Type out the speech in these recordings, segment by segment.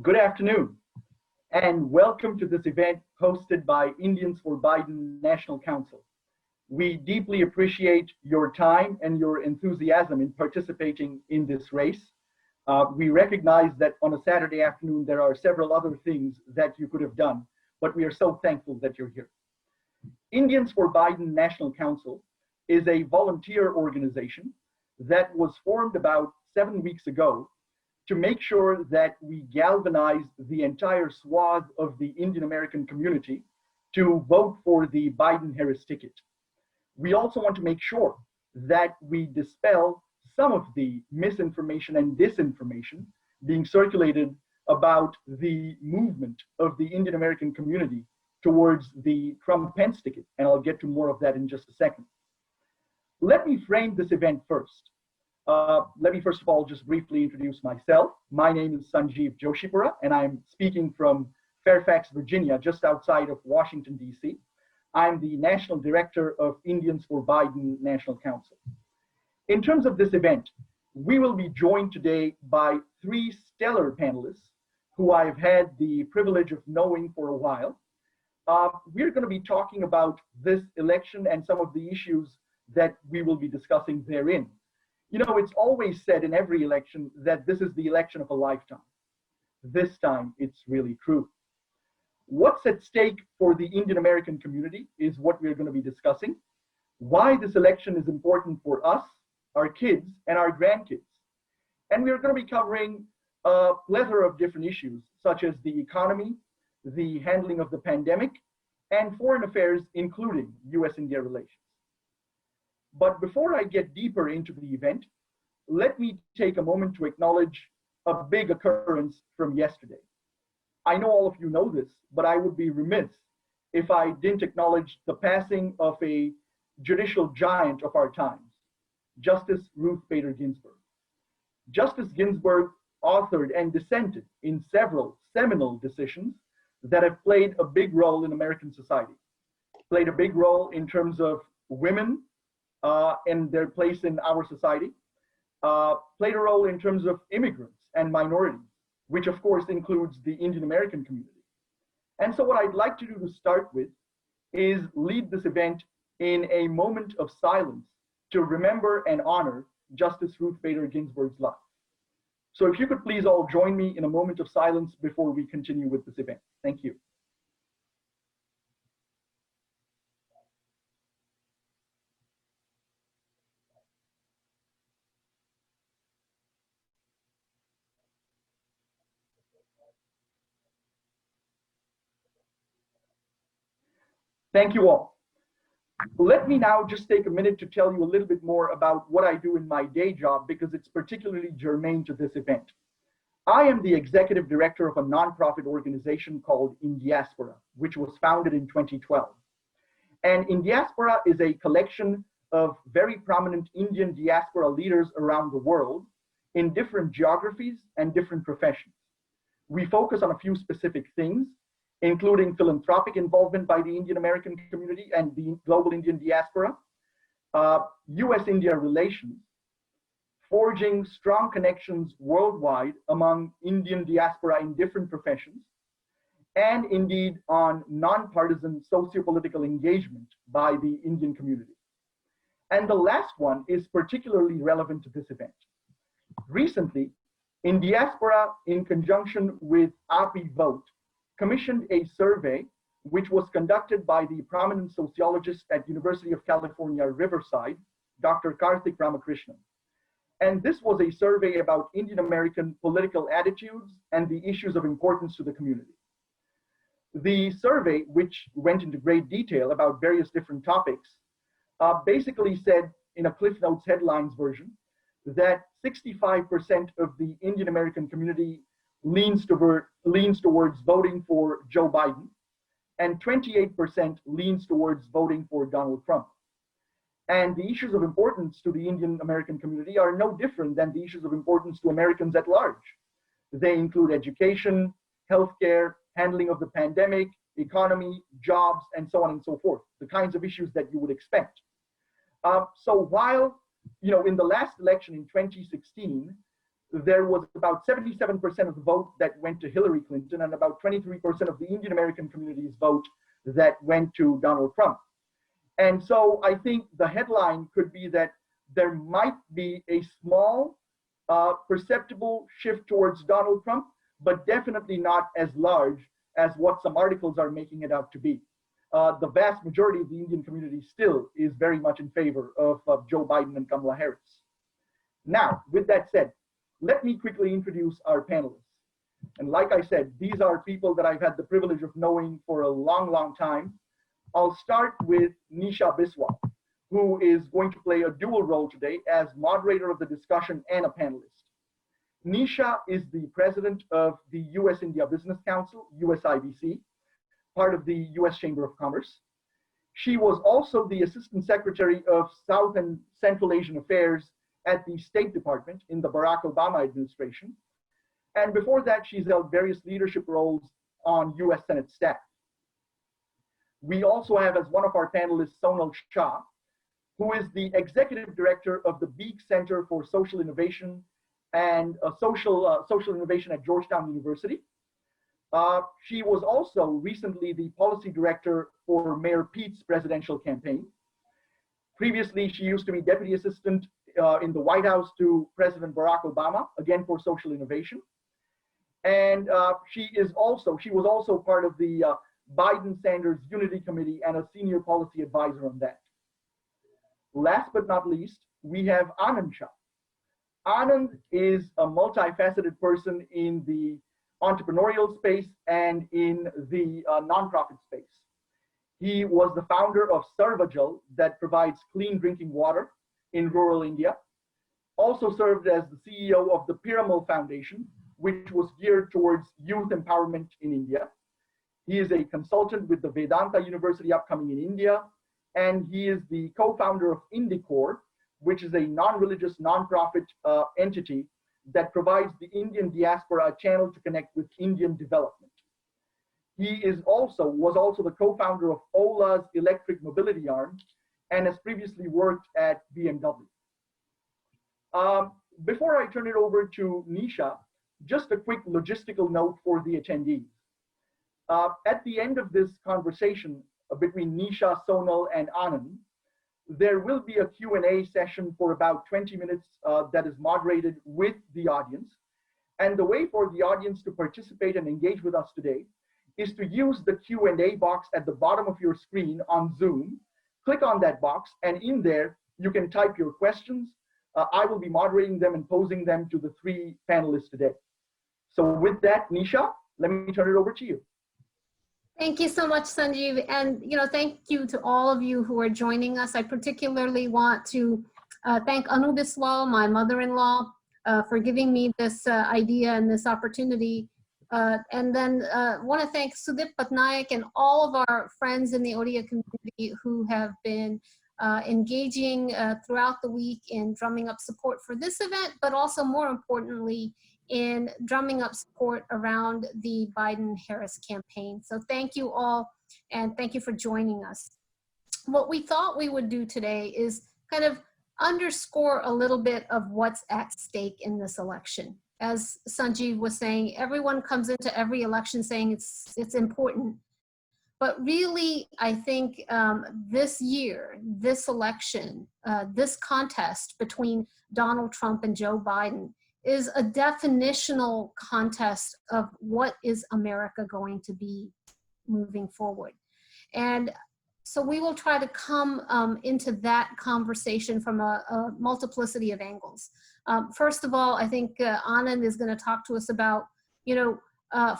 Good afternoon, and welcome to this event hosted by Indians for Biden National Council. We deeply appreciate your time and your enthusiasm in participating in this race. We recognize that on a Saturday afternoon, there are several other things that you could have done, but we are so thankful that you're here. Indians for Biden National Council is a volunteer organization that was formed about 7 weeks ago to make sure that we galvanize the entire swath of the Indian American community to vote for the Biden-Harris ticket. We also want to make sure that we dispel some of the misinformation and disinformation being circulated about the movement of the Indian American community towards the Trump-Pence ticket, and I'll get to more of that in just a second. Let me frame this event first. Let me first of all just briefly introduce myself. My name is Sanjeev Joshipura, and I'm speaking from Fairfax, Virginia, just outside of Washington, D.C. I'm the National Director of Indians for Biden National Council. In terms of this event, we will be joined today by three stellar panelists who I've had the privilege of knowing for a while. We're going to be talking about this election and some of the issues that we will be discussing therein. You know, it's always said in every election that this is the election of a lifetime. This time, it's really true. What's at stake for the Indian American community is what we're going to be discussing. Why this election is important for us, our kids, and our grandkids. And we're going to be covering a plethora of different issues, such as the economy, the handling of the pandemic, and foreign affairs, including U.S.-India relations. But before I get deeper into the event, let me take a moment to acknowledge a big occurrence from yesterday. I know all of you know this, but I would be remiss if I didn't acknowledge the passing of a judicial giant of our times, Justice Ruth Bader Ginsburg. Justice Ginsburg authored and dissented in several seminal decisions that have played a big role in American society, played a big role in terms of women and their place in our society, played a role in terms of immigrants and minorities, which of course includes the Indian American community. And so what I'd like to do to start with is lead this event in a moment of silence to remember and honor Justice Ruth Bader Ginsburg's life. So if you could please all join me in a moment of silence before we continue with this event. Thank you. Thank you all. Let me now just take a minute to tell you a little bit more about what I do in my day job, because it's particularly germane to this event. I am the executive director of a nonprofit organization called Indiaspora, which was founded in 2012. And Indiaspora is a collection of very prominent Indian diaspora leaders around the world in different geographies and different professions. We focus on a few specific things, including philanthropic involvement by the Indian American community and the global Indian diaspora, U.S.-India relations, forging strong connections worldwide among Indian diaspora in different professions, and indeed on nonpartisan socio-political engagement by the Indian community. And the last one is particularly relevant to this event. Recently, Indiaspora, in conjunction with API Vote, commissioned a survey which was conducted by the prominent sociologist at University of California, Riverside, Dr. Karthik Ramakrishnan. And this was a survey about Indian American political attitudes and the issues of importance to the community. The survey, which went into great detail about various different topics, basically said in a Cliff Notes headlines version that 65% of the Indian American community leans towards voting for Joe Biden, and 28% leans towards voting for Donald Trump. And the issues of importance to the Indian American community are no different than the issues of importance to Americans at large. They include education, healthcare, handling of the pandemic, economy, jobs, and so on and so forth, the kinds of issues that you would expect. So while, in the last election in 2016, there was about 77% of the vote that went to Hillary Clinton and about 23% of the Indian American community's vote that went to Donald Trump. And so I think the headline could be that there might be a small, perceptible shift towards Donald Trump, but definitely not as large as what some articles are making it out to be. The vast majority of the Indian community still is very much in favor of Joe Biden and Kamala Harris. Now, with that said, let me quickly introduce our panelists. And like I said, these are people that I've had the privilege of knowing for a long, long time. I'll start with Nisha Biswal, who is going to play a dual role today as moderator of the discussion and a panelist. Nisha is the president of the U.S.-India Business Council, USIBC, part of the U.S. Chamber of Commerce. She was also the Assistant Secretary of South and Central Asian Affairs at the State Department in the Barack Obama administration. And before that, she's held various leadership roles on U.S. Senate staff. We also have as one of our panelists, Sonal Shah, who is the Executive Director of the Beeck Center for Social Innovation and social Innovation at Georgetown University. She was also recently the Policy Director for Mayor Pete's presidential campaign. Previously, she used to be Deputy Assistant in the White House to President Barack Obama, again for social innovation. And she was also part of the Biden-Sanders Unity Committee and a senior policy advisor on that. Last but not least, we have Anand Shah. Anand is a multifaceted person in the entrepreneurial space and in the nonprofit space. He was the founder of Sarvajal that provides clean drinking water in rural India. Also served as the CEO of the Piramal Foundation, which was geared towards youth empowerment in India. He is a consultant with the Vedanta University upcoming in India, and he is the co-founder of Indicorps, which is a non-religious nonprofit entity that provides the Indian diaspora a channel to connect with Indian development. He was also the co-founder of Ola's Electric mobility arm and has previously worked at BMW. Before I turn it over to Nisha, just a quick logistical note for the attendees. At the end of this conversation between Nisha, Sonal, and Anand, there will be a Q&A session for about 20 minutes that is moderated with the audience. And the way for the audience to participate and engage with us today is to use the Q&A box at the bottom of your screen on Zoom. Click on that box, and in there, you can type your questions. I will be moderating them and posing them to the three panelists today. So with that, Nisha, let me turn it over to you. Thank you so much, Sanjeev. And thank you to all of you who are joining us. I particularly want to thank Anand Biswal, my mother-in-law, for giving me this idea and this opportunity. And then want to thank Sudip Patnaik and all of our friends in the ODIA community who have been engaging throughout the week in drumming up support for this event, but also more importantly, in drumming up support around the Biden-Harris campaign. So thank you all, and thank you for joining us. What we thought we would do today is kind of underscore a little bit of what's at stake in this election. As Sanjeev was saying, everyone comes into every election saying it's important. But really, I think this year, this election, this contest between Donald Trump and Joe Biden is a definitional contest of what is America going to be moving forward. And so we will try to come into that conversation from a multiplicity of angles. First of all, I think Anand is going to talk to us about,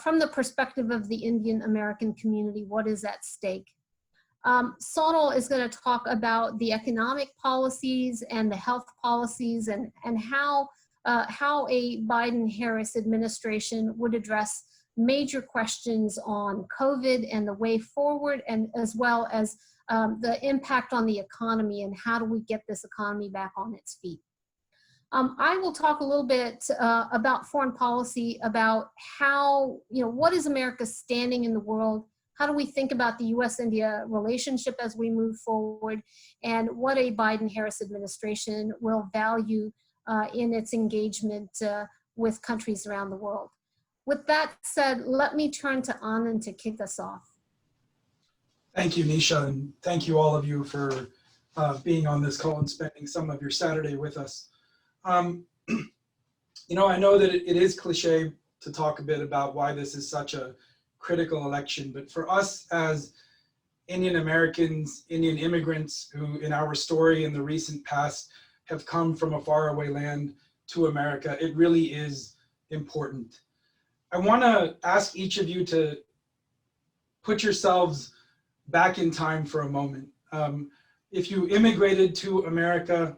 from the perspective of the Indian American community, what is at stake. Sonal is going to talk about the economic policies and the health policies and how a Biden-Harris administration would address major questions on COVID and the way forward, and as well as the impact on the economy and how do we get this economy back on its feet. I will talk a little bit about foreign policy, about how, what is America's standing in the world? How do we think about the U.S.-India relationship as we move forward? And what a Biden-Harris administration will value in its engagement with countries around the world. With that said, let me turn to Anand to kick us off. Thank you, Nisha, and thank you all of you for being on this call and spending some of your Saturday with us. You know, I know that it is cliche to talk a bit about why this is such a critical election, but for us as Indian Americans, Indian immigrants who in our story in the recent past have come from a faraway land to America, it really is important. I want to ask each of you to put yourselves back in time for a moment. If you immigrated to America,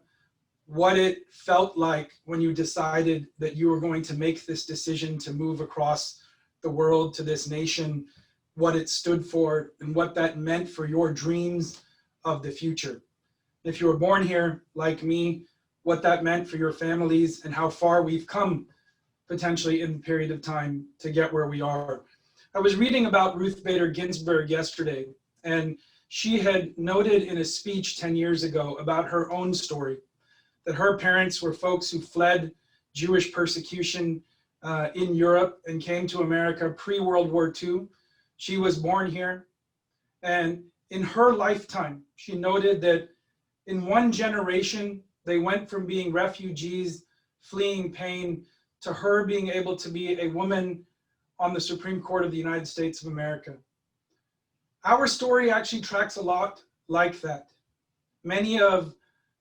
what it felt like when you decided that you were going to make this decision to move across the world to this nation, what it stood for, and what that meant for your dreams of the future. If you were born here, like me, what that meant for your families and how far we've come potentially in a period of time to get where we are. I was reading about Ruth Bader Ginsburg yesterday, and she had noted in a speech 10 years ago about her own story, that her parents were folks who fled Jewish persecution in Europe and came to America pre-World War II. She was born here, and in her lifetime, she noted that in one generation, they went from being refugees, fleeing pain, to her being able to be a woman on the Supreme Court of the United States of America. Our story actually tracks a lot like that. Many of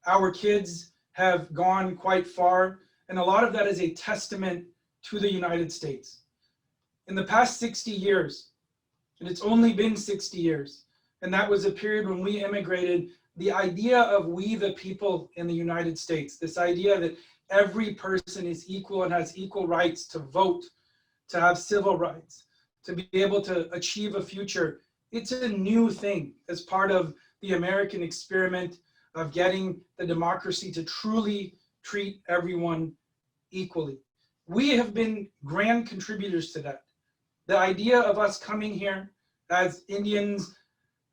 our kids have gone quite far, and a lot of that is a testament to the United States. In the past 60 years, and it's only been 60 years, and that was a period when we immigrated, the idea of we the people in the United States, this idea that every person is equal and has equal rights to vote, to have civil rights, to be able to achieve a future, it's a new thing as part of the American experiment of getting the democracy to truly treat everyone equally. We have been grand contributors to that. The idea of us coming here as Indians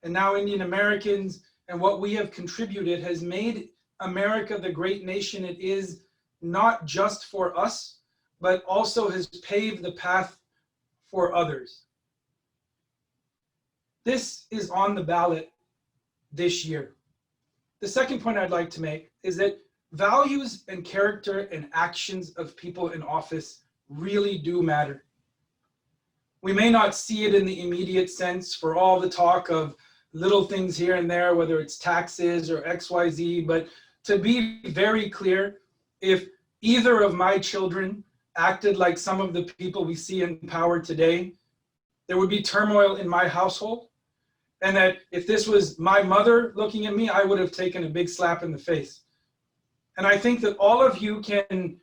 and now Indian Americans and what we have contributed has made America the great nation it is, not just for us, but also has paved the path for others. This is on the ballot this year. The second point I'd like to make is that values and character and actions of people in office really do matter. We may not see it in the immediate sense for all the talk of little things here and there, whether it's taxes or XYZ, but to be very clear, if either of my children acted like some of the people we see in power today, there would be turmoil in my household. And that if this was my mother looking at me, I would have taken a big slap in the face. And I think that all of you can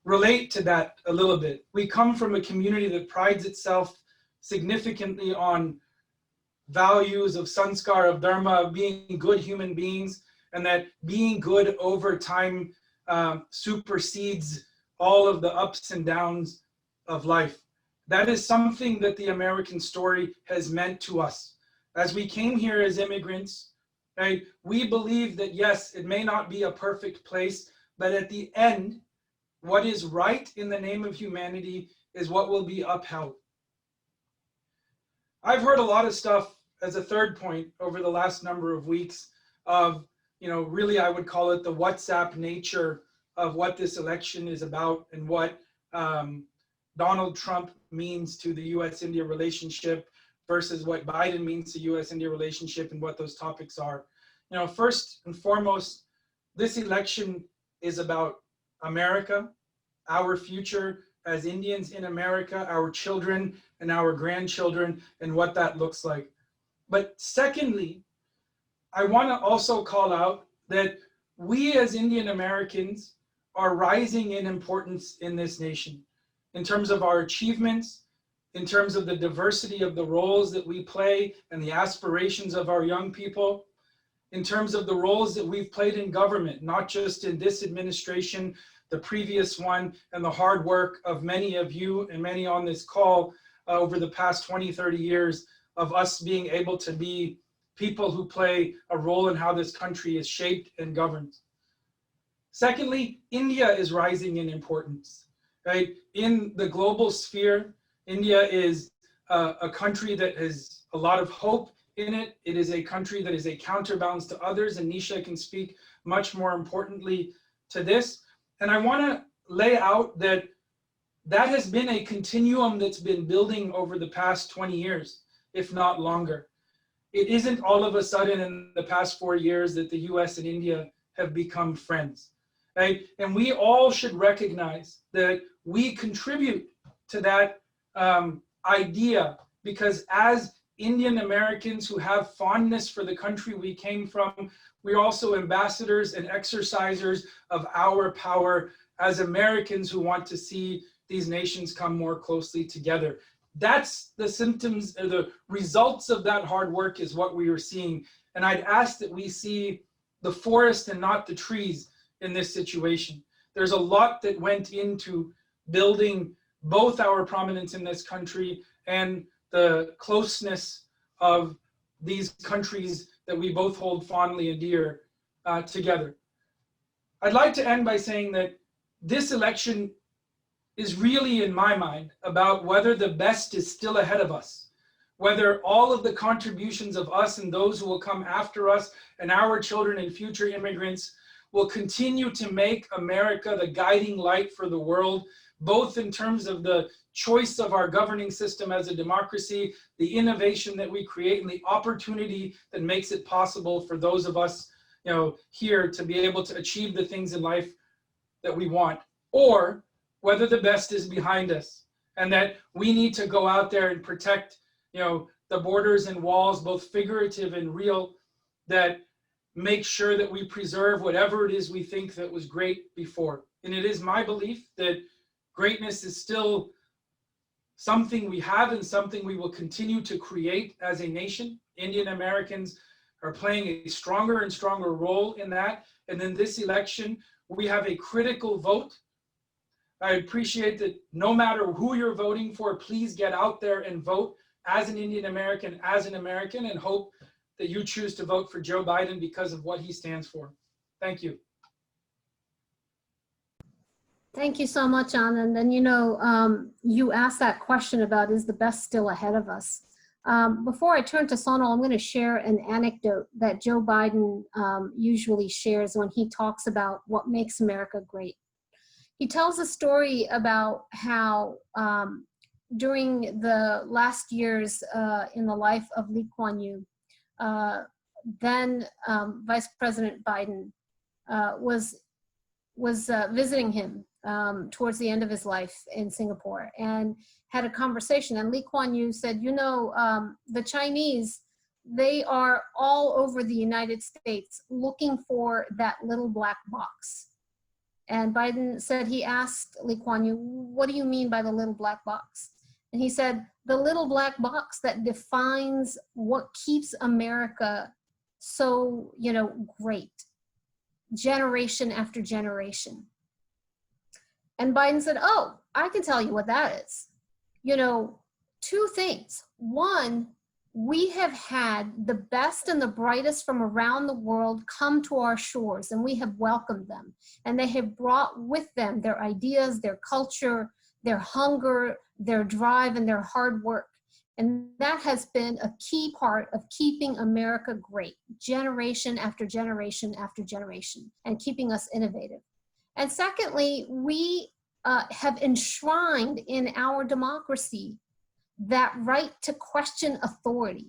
relate to that a little bit. We come from a community that prides itself significantly on values of sanskar, of dharma, of being good human beings, and that being good over time supersedes all of the ups and downs of life. That is something that the American story has meant to us. As we came here as immigrants, right, we believe that yes, it may not be a perfect place, but at the end, what is right in the name of humanity is what will be upheld. I've heard a lot of stuff as a third point over the last number of weeks of, you know, really I would call it the WhatsApp nature of what this election is about and what Donald Trump means to the U.S.-India relationship versus what Biden means to U.S.-India relationship and what those topics are. You know, first and foremost, this election is about America, our future as Indians in America, our children and our grandchildren, and what that looks like. But secondly, I want to also call out that we as Indian Americans are rising in importance in this nation in terms of our achievements, in terms of the diversity of the roles that we play and the aspirations of our young people, in terms of the roles that we've played in government, not just in this administration, the previous one, and the hard work of many of you and many on this call over the past 20, 30 years of us being able to be people who play a role in how this country is shaped and governed. Secondly, India is rising in importance. right? In the global sphere, India is a country that has a lot of hope in it. It is a country that is a counterbalance to others, and Nisha can speak much more importantly to this. And I want to lay out that that has been a continuum that's been building over the past 20 years, if not longer. It isn't all of a sudden in the past 4 years that the US and India have become friends, right? And we all should recognize that we contribute to that idea, because as Indian Americans who have fondness for the country we came from, we're also ambassadors and exercisers of our power as Americans who want to see these nations come more closely together. That's the symptoms, or the results of that hard work is what we are seeing. And I'd ask that we see the forest and not the trees in this situation. There's a lot that went into building both our prominence in this country and the closeness of these countries that we both hold fondly and dear together. I'd like to end by saying that this election is really, in my mind, about whether the best is still ahead of us, whether all of the contributions of us and those who will come after us and our children and future immigrants will continue to make America the guiding light for the world, both in terms of the choice of our governing system as a democracy, the innovation that we create, and the opportunity that makes it possible for those of us, here to be able to achieve the things in life that we want, or whether the best is behind us and that we need to go out there and protect, the borders and walls, both figurative and real, that make sure that we preserve whatever it is we think that was great before. And it is my belief that greatness is still something we have and something we will continue to create as a nation. Indian Americans are playing a stronger and stronger role in that. And in this election, we have a critical vote. I appreciate that no matter who you're voting for, please get out there and vote as an Indian American, and hope that you choose to vote for Joe Biden because of what he stands for. Thank you. Thank you so much, Anand. And you asked that question about, is the best still ahead of us? Before I turn to Sonal, I'm going to share an anecdote that Joe Biden usually shares when he talks about what makes America great. He tells a story about how during the last years in the life of Lee Kuan Yew, then Vice President Biden was visiting him towards the end of his life in Singapore, and had a conversation. And Lee Kuan Yew said, the Chinese, they are all over the United States looking for that little black box. And Biden said, he asked Lee Kuan Yew, what do you mean by the little black box? And he said, the little black box that defines what keeps America so, great, generation after generation. And Biden said, oh, I can tell you what that is. Two things. One, we have had the best and the brightest from around the world come to our shores, and we have welcomed them. And they have brought with them their ideas, their culture, their hunger, their drive, and their hard work. And that has been a key part of keeping America great, generation after generation after generation, and keeping us innovative. And secondly, we have enshrined in our democracy that right to question authority,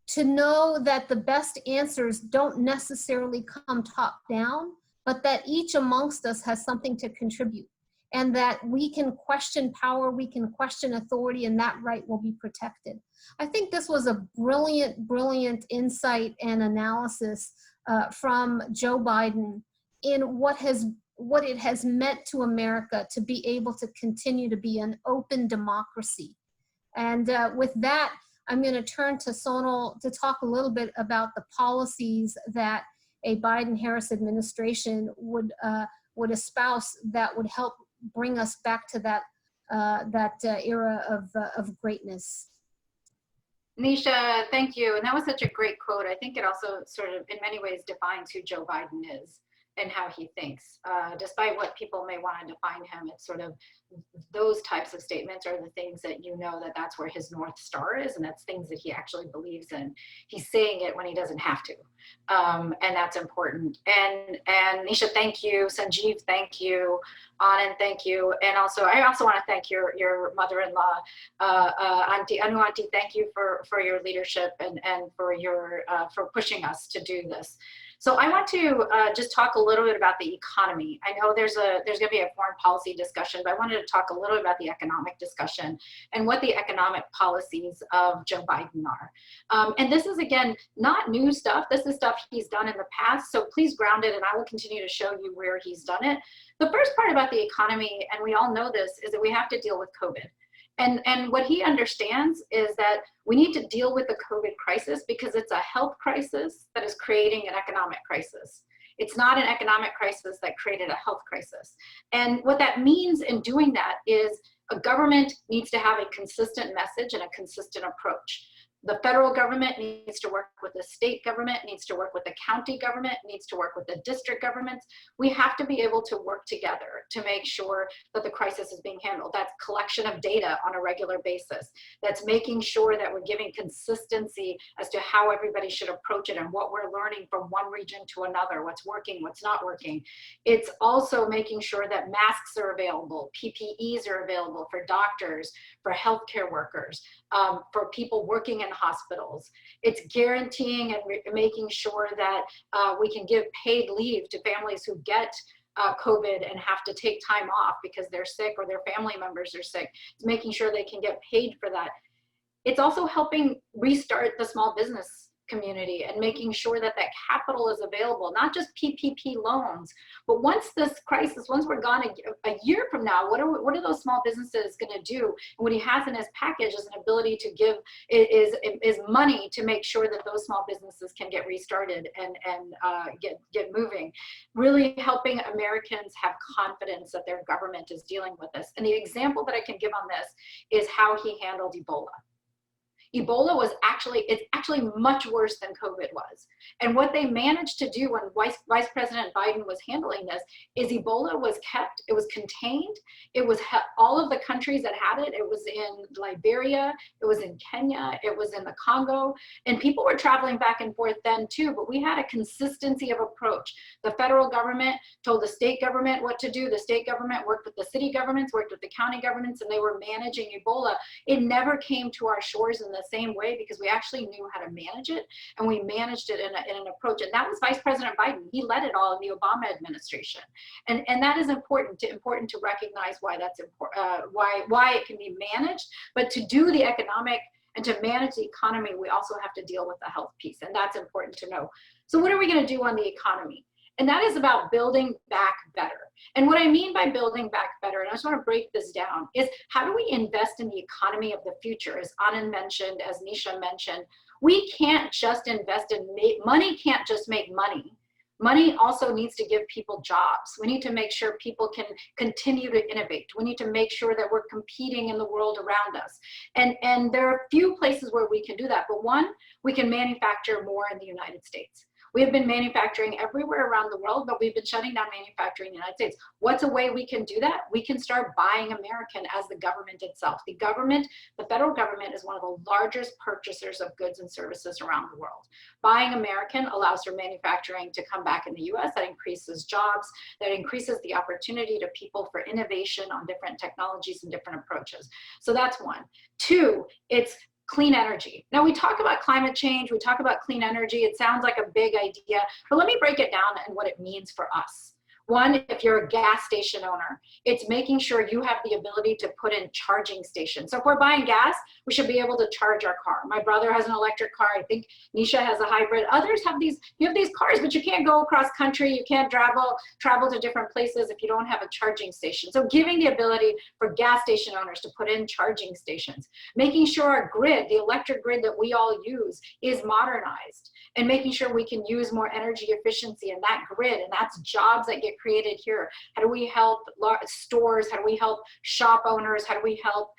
to know that the best answers don't necessarily come top down, but that each amongst us has something to contribute, and that we can question power, we can question authority, and that right will be protected. I think this was a brilliant, brilliant insight and analysis from Joe Biden in what it has meant to America to be able to continue to be an open democracy. And with that, I'm going to turn to Sonal to talk a little bit about the policies that a Biden-Harris administration would espouse that would help bring us back to that era of greatness. Nisha, thank you. And that was such a great quote. I think it also sort of, in many ways, defines who Joe Biden is. and how he thinks. Despite what people may want to define him, it's sort of those types of statements are the things that you know that that's where his North Star is, and that's things that he actually believes in. He's saying it when he doesn't have to, and that's important. And Nisha, thank you. Sanjeev, thank you. Anand, thank you. And also, I also want to thank your mother-in-law, Auntie Anu. Auntie, thank you for your leadership and for your for pushing us to do this. So I want to just talk a little bit about the economy. I know there's going to be a foreign policy discussion, but I wanted to talk a little bit about the economic discussion and what the economic policies of Joe Biden are. And this is, again, not new stuff. This is stuff he's done in the past. So please ground it, and I will continue to show you where he's done it. The first part about the economy, and we all know this, is that we have to deal with COVID. And what he understands is that we need to deal with the COVID crisis because it's a health crisis that is creating an economic crisis. It's not an economic crisis that created a health crisis. And what that means in doing that is a government needs to have a consistent message and a consistent approach. The federal government needs to work with the state government, needs to work with the county government, needs to work with the district governments. We have to be able to work together to make sure that the crisis is being handled. That's collection of data on a regular basis. That's making sure that we're giving consistency as to how everybody should approach it and what we're learning from one region to another, what's working, what's not working. It's also making sure that masks are available, PPEs are available for doctors, for healthcare workers, for people working in hospitals. It's guaranteeing and making sure that we can give paid leave to families who get COVID and have to take time off because they're sick or their family members are sick. It's making sure they can get paid for that. It's also helping restart the small business community and making sure that that capital is available, not just PPP loans, but once this crisis, once we're gone a year from now, what are those small businesses going to do? And what he has in his package is an ability to give is money to make sure that those small businesses can get restarted and get moving, really helping Americans have confidence that their government is dealing with this. And the example that I can give on this is how he handled Ebola. Ebola was it's actually much worse than COVID was. And what they managed to do when Vice President Biden was handling this is Ebola was kept, it was contained, it was all of the countries that had it. It was in Liberia, it was in Kenya, it was in the Congo, and people were traveling back and forth then too, but we had a consistency of approach. The federal government told the state government what to do. The state government worked with the city governments, worked with the county governments, and they were managing Ebola. It never came to our shores in the same way because we actually knew how to manage it, and we managed it in an approach. And that was Vice President Biden. He led it all in the Obama administration, and that is important to recognize why that's important, why it can be managed. But to do the economic and to manage the economy, we also have to deal with the health piece, and that's important to know. So what are we going to do on the economy? And that is about building back better. And what I mean by building back better, and I just want to break this down, is how do we invest in the economy of the future? As Anand mentioned, as Nisha mentioned, we can't just invest in money, can't just make money. Money also needs to give people jobs. We need to make sure people can continue to innovate. We need to make sure that we're competing in the world around us. And there are a few places where we can do that. But one, we can manufacture more in the United States. We have been manufacturing everywhere around the world, but we've been shutting down manufacturing in the United States. What's a way we can do that? We can start buying American as the government itself. The federal government is one of the largest purchasers of goods and services around the world. Buying American allows for manufacturing to come back in the US. That increases jobs, that increases the opportunity to people for innovation on different technologies and different approaches. So that's one. Two, it's clean energy. Now we talk about climate change, we talk about clean energy. It sounds like a big idea, but let me break it down and what it means for us. One, if you're a gas station owner, it's making sure you have the ability to put in charging stations. So if we're buying gas, we should be able to charge our car. My brother has an electric car. I think Nisha has a hybrid. Others have you have these cars, but you can't go across country. You can't travel to different places if you don't have a charging station. So giving the ability for gas station owners to put in charging stations, making sure our grid, the electric grid that we all use, is modernized, and making sure we can use more energy efficiency in that grid. And that's jobs that get get created here? How do we help stores? How do we help shop owners? How do we help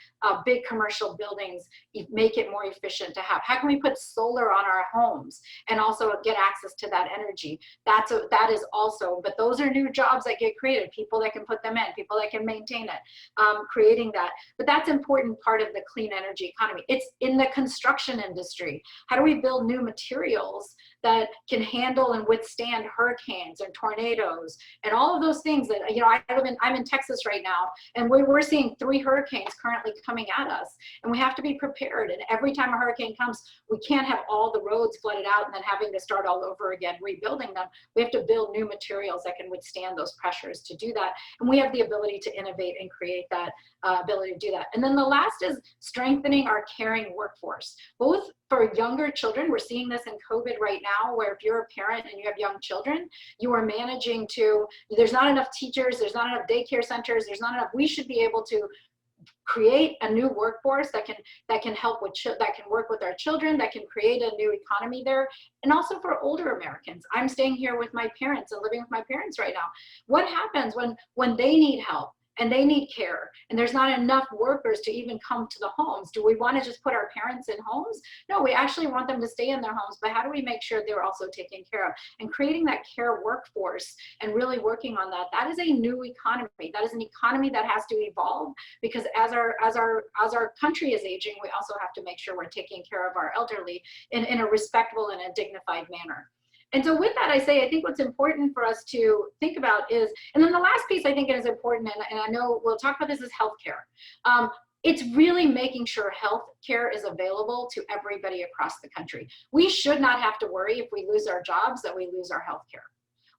big commercial buildings make it more efficient to have? How can we put solar on our homes and also get access to that energy? That is also, but those are new jobs that get created, people that can put them in, people that can maintain it, creating that. But that's an important part of the clean energy economy. It's in the construction industry. How do we build new materials that can handle and withstand hurricanes and tornadoes and all of those things that, you know, I'm in Texas right now, and we're seeing 3 hurricanes currently coming at us, and we have to be prepared. And every time a hurricane comes, we can't have all the roads flooded out and then having to start all over again, rebuilding them. We have to build new materials that can withstand those pressures to do that. And we have the ability to innovate and create that ability to do that. And then the last is strengthening our caring workforce, both for younger children. We're seeing this in COVID right now, where if you're a parent and you have young children, you are managing to, there's not enough teachers, there's not enough daycare centers, there's not enough. We should be able to create a new workforce that can help with, that can work with our children, that can create a new economy there. And also for older Americans. I'm staying here with my parents and living with my parents right now. What happens when they need help and they need care and there's not enough workers to even come to the homes? Do we want to just put our parents in homes? No, we actually want them to stay in their homes, but how do we make sure they're also taken care of? And creating that care workforce and really working on that, that is a new economy. That is an economy that has to evolve, because as our country is aging, we also have to make sure we're taking care of our elderly in a respectful and a dignified manner. And so with that, I say, I think what's important for us to think about is, and then the last piece I think is important, and I know we'll talk about this, is healthcare. It's really making sure healthcare is available to everybody across the country. We should not have to worry if we lose our jobs that we lose our healthcare.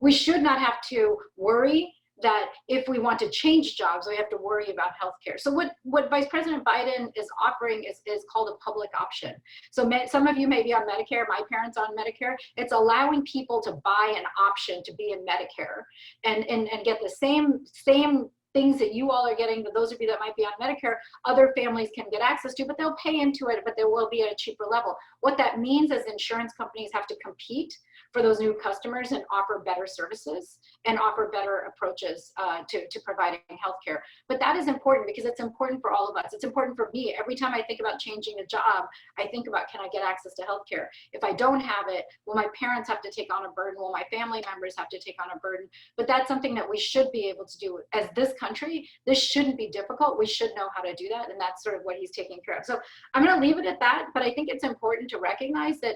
We should not have to worry that if we want to change jobs, we have to worry about healthcare. So what Vice President Biden is offering is called a public option. So some of you may be on Medicare, my parents on Medicare. It's allowing people to buy an option to be in Medicare and get the same things that you all are getting, but those of you that might be on Medicare, other families can get access to, but they'll pay into it, but they will be at a cheaper level. What that means is insurance companies have to compete for those new customers and offer better services and offer better approaches to providing healthcare. But that is important because it's important for all of us. It's important for me. Every time I think about changing a job, I think about, can I get access to healthcare? If I don't have it, will my parents have to take on a burden? Will my family members have to take on a burden? But that's something that we should be able to do as this country. This shouldn't be difficult. We should know how to do that. And that's sort of what he's taking care of. So I'm going to leave it at that, but I think it's important to recognize that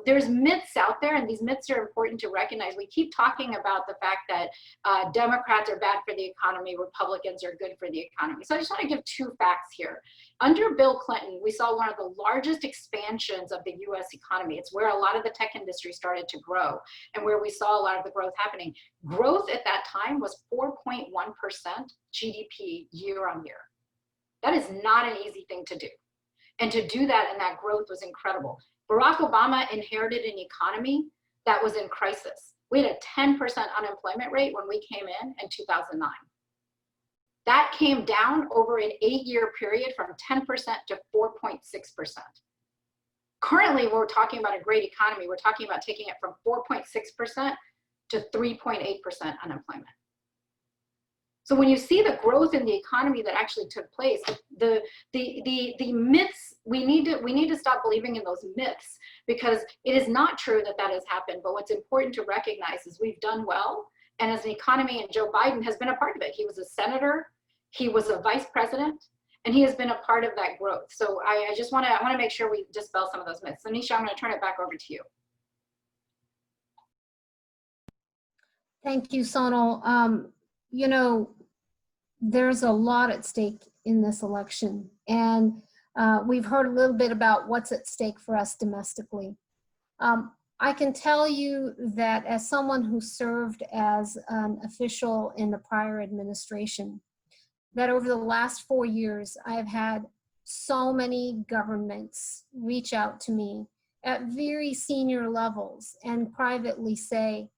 there's myths out there, and these myths are important to recognize. We keep talking about the fact that Democrats are bad for the economy, Republicans are good for the economy. So I just want to give 2 facts here. Under Bill Clinton, we saw one of the largest expansions of the US economy. It's where a lot of the tech industry started to grow and where we saw a lot of the growth happening. Growth at that time was 4.1% GDP year on year. That is not an easy thing to do. And to do that, and that growth was incredible. Barack Obama inherited an economy that was in crisis. We had a 10% unemployment rate when we came in 2009. That came down over an 8-year period from 10% to 4.6%. Currently, we're talking about a great economy. We're talking about taking it from 4.6% to 3.8% unemployment. So when you see the growth in the economy that actually took place, the myths, we need to stop believing in those myths, because it is not true that that has happened. But what's important to recognize is we've done well, and as an economy, and Joe Biden has been a part of it. He was a senator, he was a vice president, and he has been a part of that growth. So I want to make sure we dispel some of those myths. So Nisha, I'm going to turn it back over to you. Thank you, Sonal. You know, there's a lot at stake in this election, and we've heard a little bit about what's at stake for us domestically. I can tell you that as someone who served as an official in the prior administration, that over the last 4 years, I have had so many governments reach out to me at very senior levels and privately say,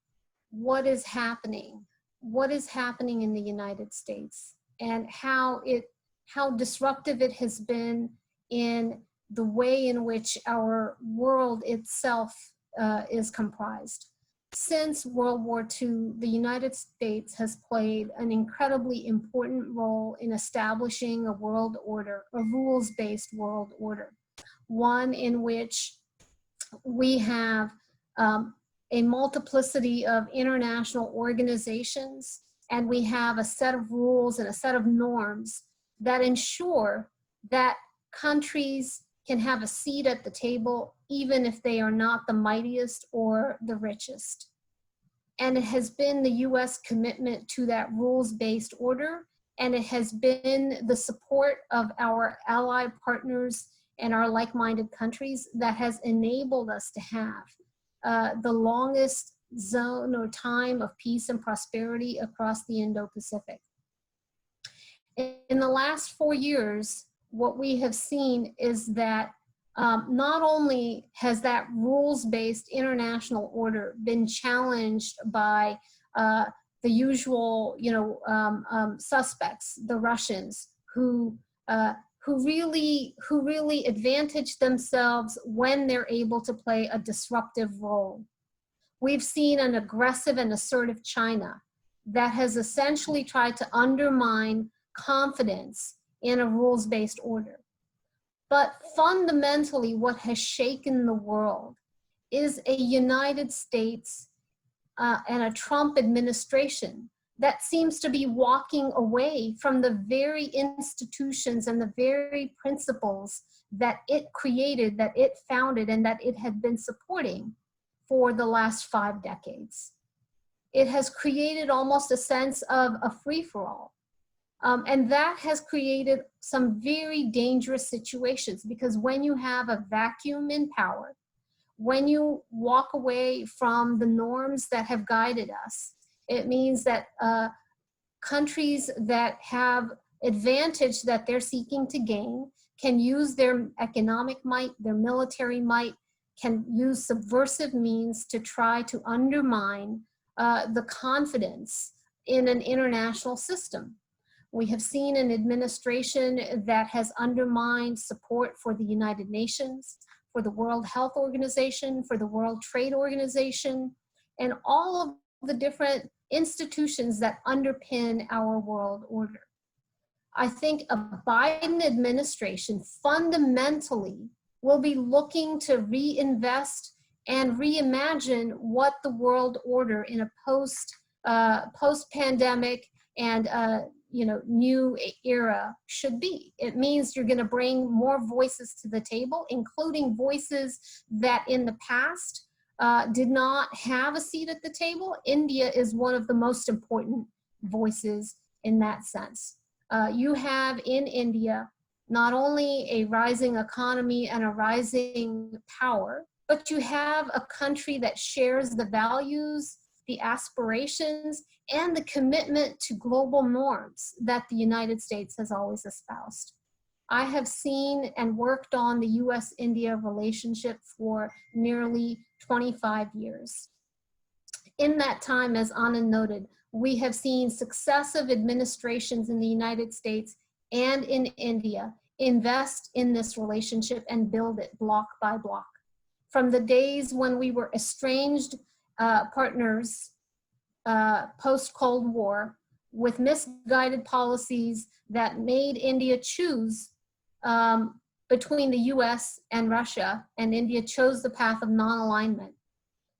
what is happening? What is happening in the United States, and how disruptive it has been in the way in which our world itself is comprised. since World War II, the United States has played an incredibly important role in establishing a world order, a rules-based world order, one in which we have a multiplicity of international organizations, and we have a set of rules and a set of norms that ensure that countries can have a seat at the table, even if they are not the mightiest or the richest. And it has been the US commitment to that rules-based order, and it has been the support of our ally partners and our like-minded countries that has enabled us to have the longest zone or time of peace and prosperity across the Indo-Pacific. In the last 4 years, what we have seen is that not only has that rules-based international order been challenged by the usual, suspects, the Russians, who really advantage themselves when they're able to play a disruptive role. We've seen an aggressive and assertive China that has essentially tried to undermine confidence in a rules-based order. But fundamentally, what has shaken the world is a United States and a Trump administration that seems to be walking away from the very institutions and the very principles that it created, that it founded, and that it had been supporting for the last 5 decades. It has created almost a sense of a free-for-all. And that has created some very dangerous situations, because when you have a vacuum in power, when you walk away from the norms that have guided us, it means that countries that have advantage that they're seeking to gain can use their economic might, their military might, can use subversive means to try to undermine the confidence in an international system. We have seen an administration that has undermined support for the United Nations, for the World Health Organization, for the World Trade Organization, and all of the different institutions that underpin our world order. I think a Biden administration fundamentally will be looking to reinvest and reimagine what the world order in a post-pandemic and new era should be. It means you're going to bring more voices to the table, including voices that in the past did not have a seat at the table. India is one of the most important voices in that sense. You have in India not only a rising economy and a rising power, but you have a country that shares the values, the aspirations, and the commitment to global norms that the United States has always espoused. I have seen and worked on the U.S.-India relationship for nearly 25 years. In that time, as Anand noted, we have seen successive administrations in the United States and in India invest in this relationship and build it block by block. From the days when we were estranged partners post-Cold War with misguided policies that made India choose between the US and Russia, and India chose the path of non-alignment,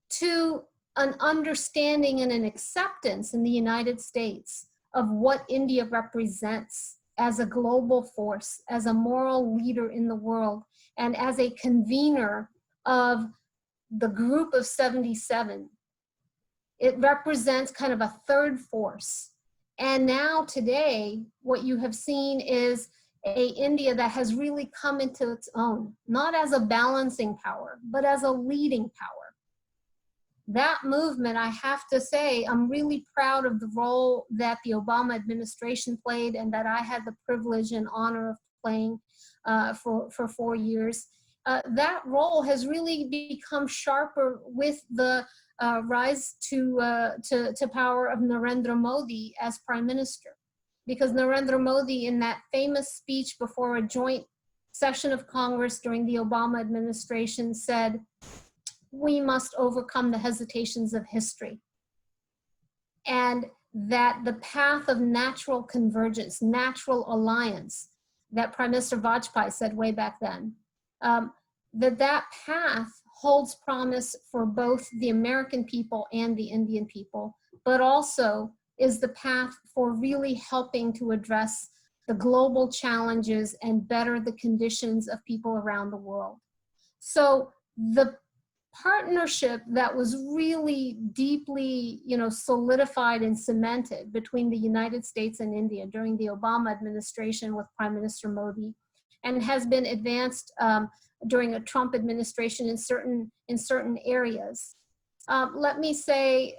to an understanding and an acceptance in the United States of what India represents as a global force, as a moral leader in the world, and as a convener of the group of 77. It represents kind of a third force. And now today, what you have seen is a India that has really come into its own, not as a balancing power, but as a leading power. That movement, I have to say, I'm really proud of the role that the Obama administration played and that I had the privilege and honor of playing for 4 years. That role has really become sharper with the rise to power of Narendra Modi as Prime Minister. Because Narendra Modi, in that famous speech before a joint session of Congress during the Obama administration, said, we must overcome the hesitations of history. And that the path of natural convergence, natural alliance, that Prime Minister Vajpayee said way back then, that path holds promise for both the American people and the Indian people, but also is the path for really helping to address the global challenges and better the conditions of people around the world. So the partnership that was really deeply, solidified and cemented between the United States and India during the Obama administration with Prime Minister Modi, and has been advanced during a Trump administration in certain areas. Let me say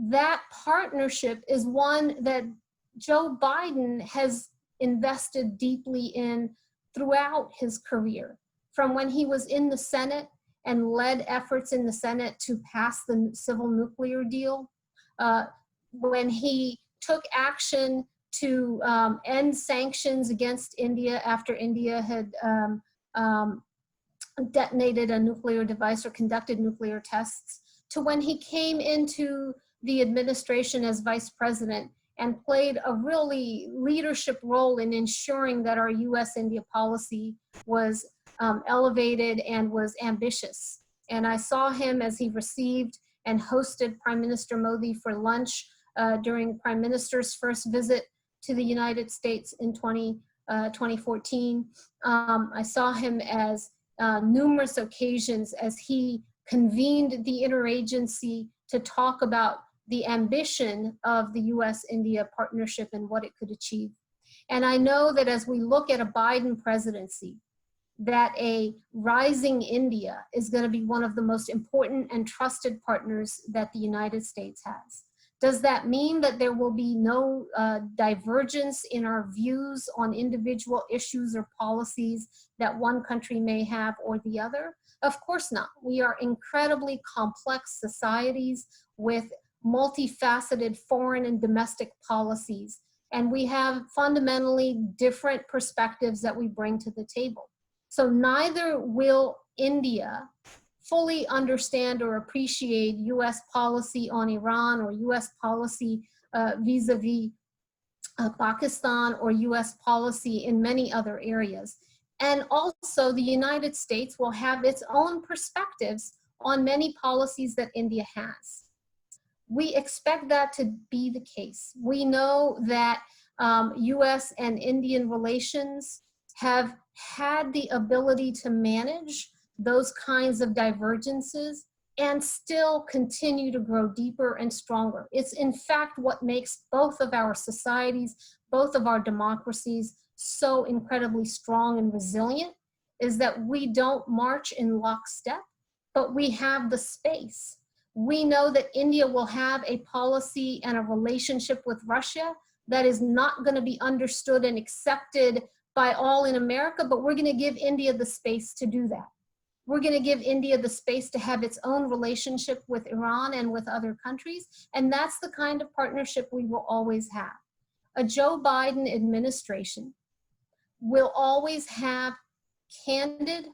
that partnership is one that Joe Biden has invested deeply in throughout his career, from when he was in the Senate and led efforts in the Senate to pass the civil nuclear deal, when he took action to end sanctions against India after India had detonated a nuclear device or conducted nuclear tests, to when he came into the administration as vice president and played a really leadership role in ensuring that our U.S.-India policy was elevated and was ambitious. And I saw him as he received and hosted Prime Minister Modi for lunch during Prime Minister's first visit to the United States in 2014. I saw him as numerous occasions as he convened the interagency to talk about the ambition of the U.S.-India partnership and what it could achieve. And I know that as we look at a Biden presidency, that a rising India is going to be one of the most important and trusted partners that the United States has. Does that mean that there will be no divergence in our views on individual issues or policies that one country may have or the other? Of course not. We are incredibly complex societies with multifaceted foreign and domestic policies, and we have fundamentally different perspectives that we bring to the table. So neither will India fully understand or appreciate U.S. policy on Iran or U.S. policy vis-a-vis Pakistan or U.S. policy in many other areas. And also the United States will have its own perspectives on many policies that India has. We expect that to be the case. We know that U.S. and Indian relations have had the ability to manage those kinds of divergences and still continue to grow deeper and stronger. It's in fact what makes both of our societies, both of our democracies so incredibly strong and resilient, is that we don't march in lockstep, but we have the space. We know that India will have a policy and a relationship with Russia that is not going to be understood and accepted by all in America, but we're going to give India the space to do that. We're going to give India the space to have its own relationship with Iran and with other countries, and that's the kind of partnership we will always have. A Joe Biden administration will always have candid,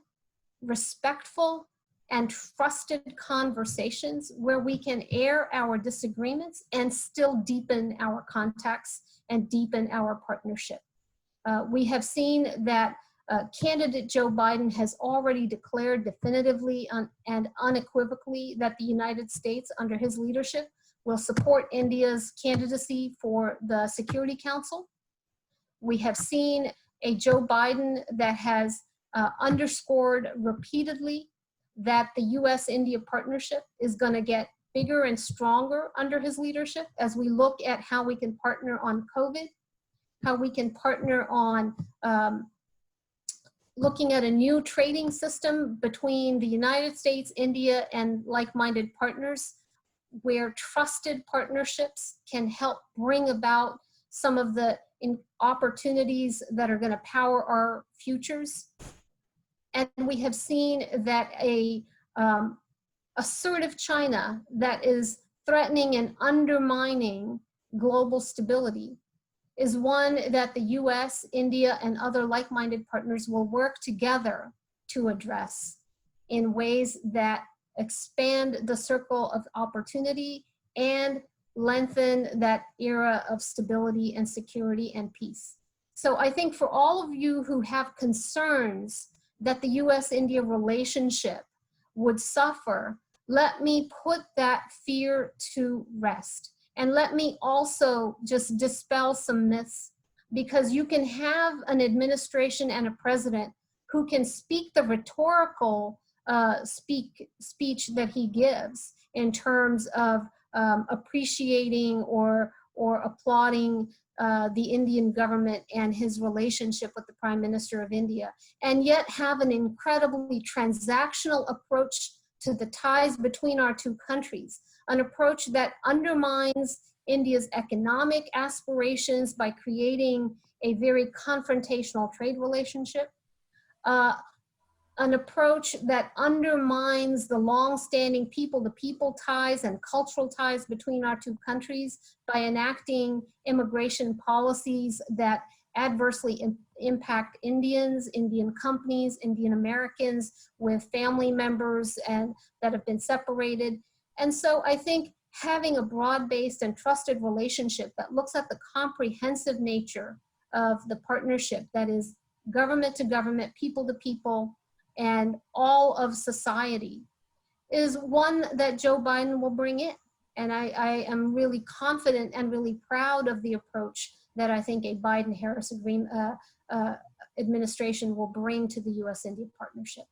respectful, and trusted conversations where we can air our disagreements and still deepen our contacts and deepen our partnership. We have seen that candidate Joe Biden has already declared definitively and unequivocally that the United States, under his leadership, will support India's candidacy for the Security Council. We have seen a Joe Biden that has underscored repeatedly that the U.S.-India partnership is going to get bigger and stronger under his leadership as we look at how we can partner on COVID, how we can partner on looking at a new trading system between the United States, India, and like-minded partners, where trusted partnerships can help bring about some of the opportunities that are going to power our futures. And we have seen that a assertive China that is threatening and undermining global stability is one that the US, India, and other like-minded partners will work together to address in ways that expand the circle of opportunity, and lengthen that era of stability and security and peace. So I think for all of you who have concerns that the US-India relationship would suffer, let me put that fear to rest. And let me also just dispel some myths, because you can have an administration and a president who can speak the rhetorical speech that he gives in terms of appreciating or applauding the Indian government and his relationship with the Prime Minister of India, and yet have an incredibly transactional approach to the ties between our two countries, an approach that undermines India's economic aspirations by creating a very confrontational trade relationship, an approach that undermines the long-standing people-to-people ties and cultural ties between our two countries by enacting immigration policies that adversely impact Indians, Indian companies, Indian Americans with family members and that have been separated. And so I think having a broad-based and trusted relationship that looks at the comprehensive nature of the partnership that is government to government, people to people, and all of society is one that Joe Biden will bring in. And I am really confident and really proud of the approach that I think a Biden-Harris administration will bring to the US-India partnership.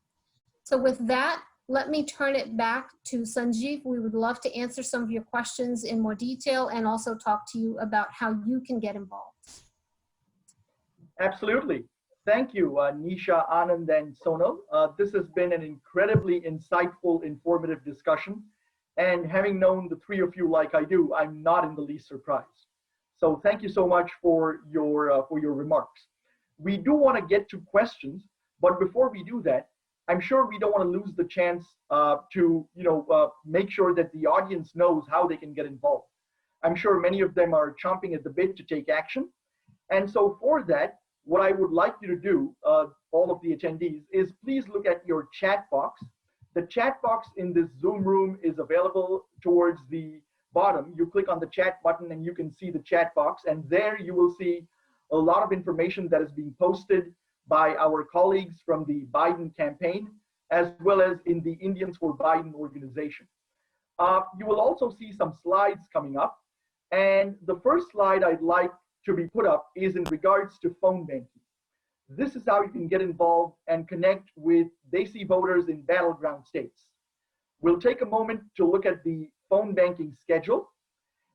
So with that, let me turn it back to Sanjeev. We would love to answer some of your questions in more detail and also talk to you about how you can get involved. Absolutely. Thank you, Nisha, Anand, and Sonal. This has been an incredibly insightful, informative discussion. And having known the three of you like I do, I'm not in the least surprised. So thank you so much for your remarks. We do want to get to questions, but before we do that, I'm sure we don't want to lose the chance to make sure that the audience knows how they can get involved. I'm sure many of them are chomping at the bit to take action. And so for that, what I would like you to do, all of the attendees, is please look at your chat box. The chat box in this Zoom room is available towards the bottom. You click on the chat button and you can see the chat box, and there you will see a lot of information that is being posted by our colleagues from the Biden campaign, as well as in the Indians for Biden organization. You will also see some slides coming up, and the first slide I'd like to be put up is in regards to phone banking. This is how you can get involved and connect with Desi voters in battleground states. We'll take a moment to look at the phone banking schedule.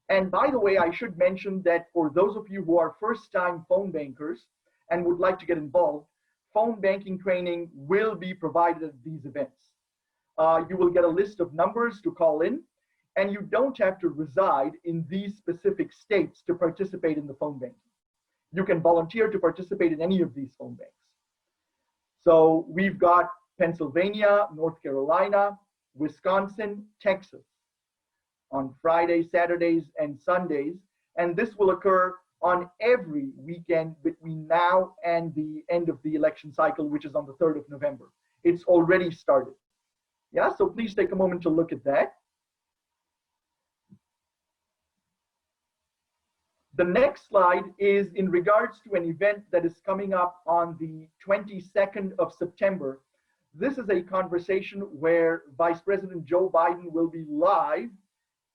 And by the way, I should mention that for those of you who are first-time phone bankers and would like to get involved, phone banking training will be provided at these events. You will get a list of numbers to call in, and you don't have to reside in these specific states to participate in the phone banking. You can volunteer to participate in any of these phone banks. So we've got Pennsylvania, North Carolina, Wisconsin, Texas on Fridays, Saturdays, and Sundays. And this will occur on every weekend between now and the end of the election cycle, which is on the 3rd of November. It's already started. Yeah, so please take a moment to look at that. The next slide is in regards to an event that is coming up on the 22nd of September. This is a conversation where Vice President Joe Biden will be live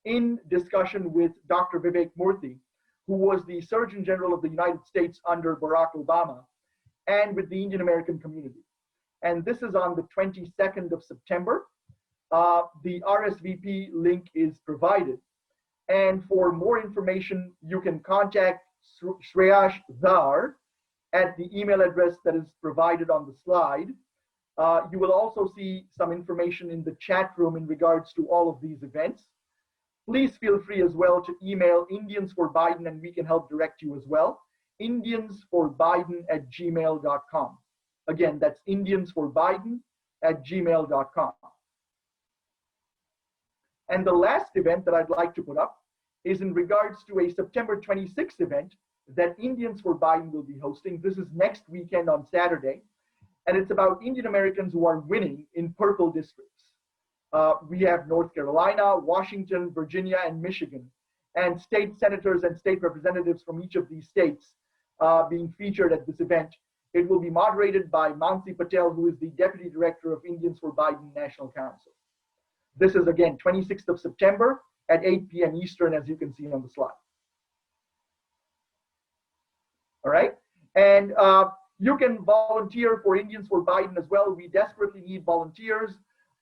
in discussion with Dr. Vivek Murthy, who was the Surgeon General of the United States under Barack Obama, and with the Indian American community. And this is on the 22nd of September. The RSVP link is provided. And for more information, you can contact Shreyash Dhar at the email address that is provided on the slide. You will also see some information in the chat room in regards to all of these events. Please feel free as well to email Indians for Biden, and we can help direct you as well. indiansforbiden@gmail.com. Again, that's indiansforbiden@gmail.com. And the last event that I'd like to put up is in regards to a September 26th event that Indians for Biden will be hosting. This is next weekend on Saturday, and it's about Indian Americans who are winning in purple districts. We have North Carolina, Washington, Virginia, and Michigan, and state senators and state representatives from each of these states being featured at this event. It will be moderated by Mansi Patel, who is the Deputy Director of Indians for Biden National Council. This is again 26th of September at 8 p.m. Eastern, as you can see on the slide. All right, and you can volunteer for Indians for Biden as well. We desperately need volunteers.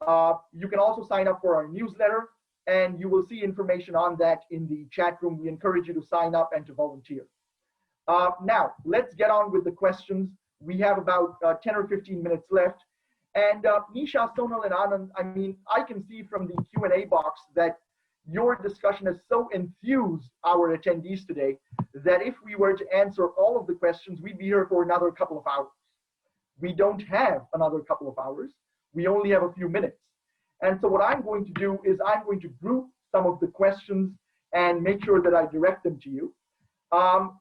You can also sign up for our newsletter, and you will see information on that in the chat room. We encourage you to sign up and to volunteer. Now, let's get on with the questions. We have about 10 or 15 minutes left. And Nisha, Sonal, and Anand, I mean, I can see from the Q&A box that your discussion has so enthused our attendees today that if we were to answer all of the questions, we'd be here for another couple of hours. We don't have another couple of hours. We only have a few minutes. And so what I'm going to do is I'm going to group some of the questions and make sure that I direct them to you.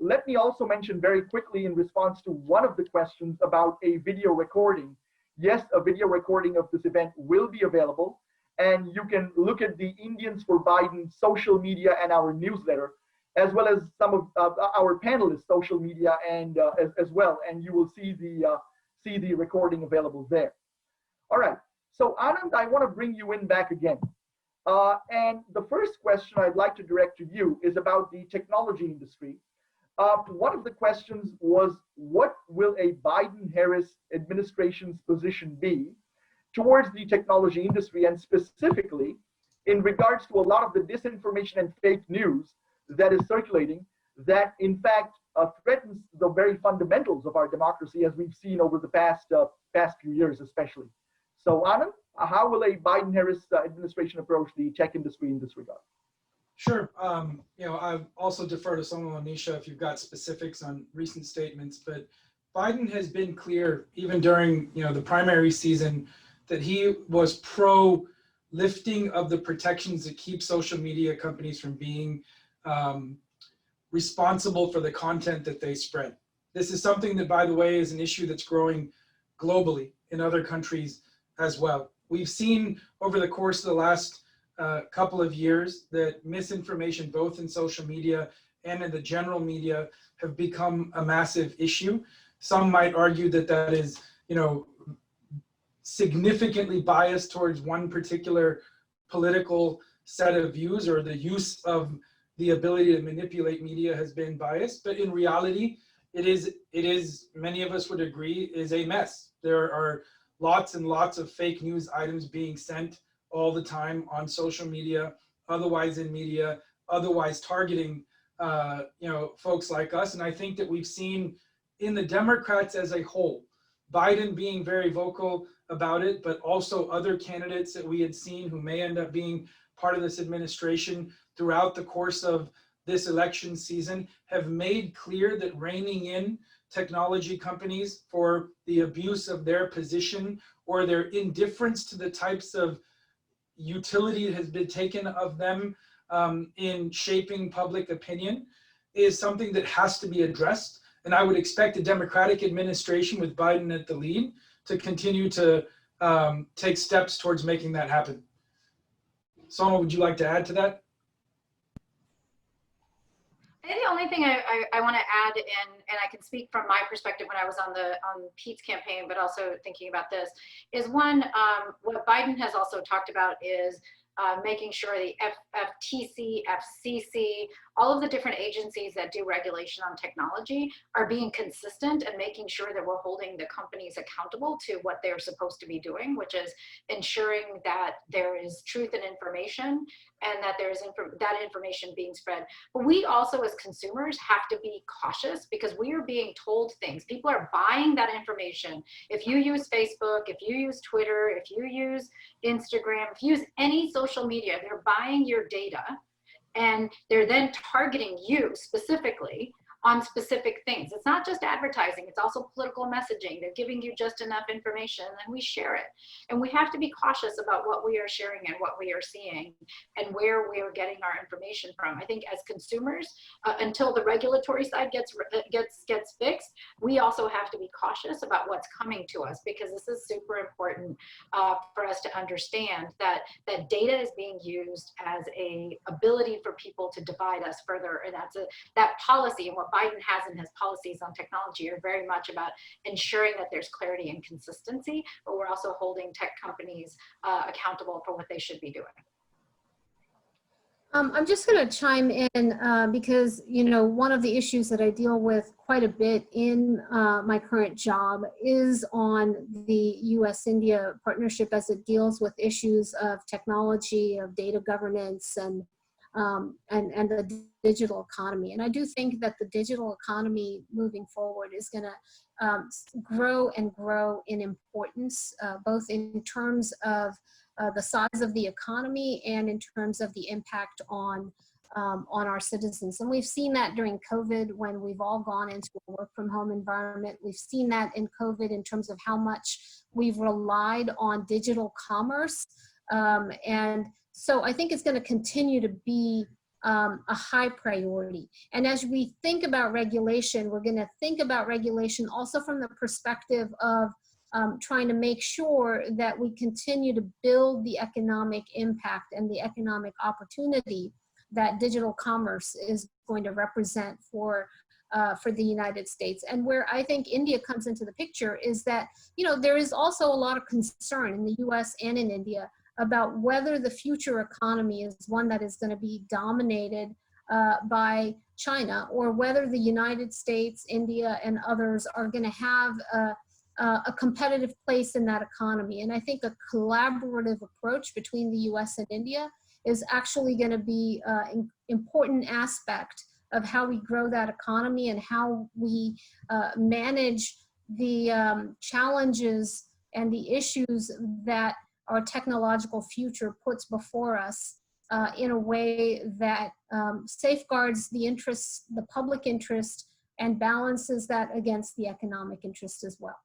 Let me also mention very quickly in response to one of the questions about a video recording. Yes, a video recording of this event will be available, and you can look at the Indians for Biden social media and our newsletter, as well as some of our panelists' social media and as well, and you will see the recording available there. All right, so Anand, I want to bring you in back again. And the first question I'd like to direct to you is about the technology industry. One of the questions was, what will a Biden-Harris administration's position be towards the technology industry, and specifically in regards to a lot of the disinformation and fake news that is circulating that in fact threatens the very fundamentals of our democracy, as we've seen over the past few years especially. So Anand, how will a Biden-Harris administration approach the tech industry in this regard? Sure. You know, I also defer to Sonal and Nisha if you've got specifics on recent statements, but Biden has been clear, even during the primary season, that he was pro lifting of the protections that keep social media companies from being responsible for the content that they spread. This is something that, by the way, is an issue that's growing globally in other countries as well. We've seen over the course of the last couple of years that misinformation, both in social media and in the general media, have become a massive issue. Some might argue that that is, significantly biased towards one particular political set of views, or the use of the ability to manipulate media has been biased. But in reality, it is, many of us would agree, is a mess. There are lots and lots of fake news items being sent all the time on social media, otherwise in media, otherwise targeting folks like us. And I think that we've seen in the Democrats as a whole, Biden being very vocal about it, but also other candidates that we had seen who may end up being part of this administration throughout the course of this election season have made clear that reining in technology companies for the abuse of their position or their indifference to the types of utility that has been taken of them in shaping public opinion is something that has to be addressed. And I would expect a Democratic administration with Biden at the lead to continue to take steps towards making that happen. Sonal, would you like to add to that? I think the only thing I want to add, and I can speak from my perspective when I was on Pete's campaign, but also thinking about this, is one, what Biden has also talked about is making sure the FTC, FCC, all of the different agencies that do regulation on technology are being consistent and making sure that we're holding the companies accountable to what they're supposed to be doing, which is ensuring that there is truth and information and that there's that information being spread. But we also as consumers have to be cautious because we are being told things. People are buying that information. If you use Facebook, if you use Twitter, if you use Instagram, if you use any social media, they're buying your data and they're then targeting you specifically on specific things. It's not just advertising, it's also political messaging. They're giving you just enough information and we share it. And we have to be cautious about what we are sharing and what we are seeing and where we are getting our information from. I think as consumers, until the regulatory side gets fixed, we also have to be cautious about what's coming to us, because this is super important for us to understand that data is being used as a ability for people to divide us further, and that policy and what Biden has in his policies on technology are very much about ensuring that there's clarity and consistency, but we're also holding tech companies accountable for what they should be doing. I'm just going to chime in because, you know, one of the issues that I deal with quite a bit in my current job is on the U.S.-India partnership as it deals with issues of technology, of data governance, and the digital economy. And I do think that the digital economy moving forward is going to grow and grow in importance, both in terms of the size of the economy and in terms of the impact on our citizens. And we've seen that during COVID when we've all gone into a work from home environment. We've seen that in COVID in terms of how much we've relied on digital commerce. And so I think it's going to continue to be a high priority. And as we think about regulation, we're going to think about regulation also from the perspective of trying to make sure that we continue to build the economic impact and the economic opportunity that digital commerce is going to represent for the United States. And where I think India comes into the picture is that, you know, there is also a lot of concern in the US and in India about whether the future economy is one that is going to be dominated by China, or whether the United States, India, and others are going to have a competitive place in that economy. And I think a collaborative approach between the US and India is actually going to be an important aspect of how we grow that economy and how we manage the challenges and the issues that our technological future puts before us in a way that safeguards the interests, the public interest, and balances that against the economic interest as well.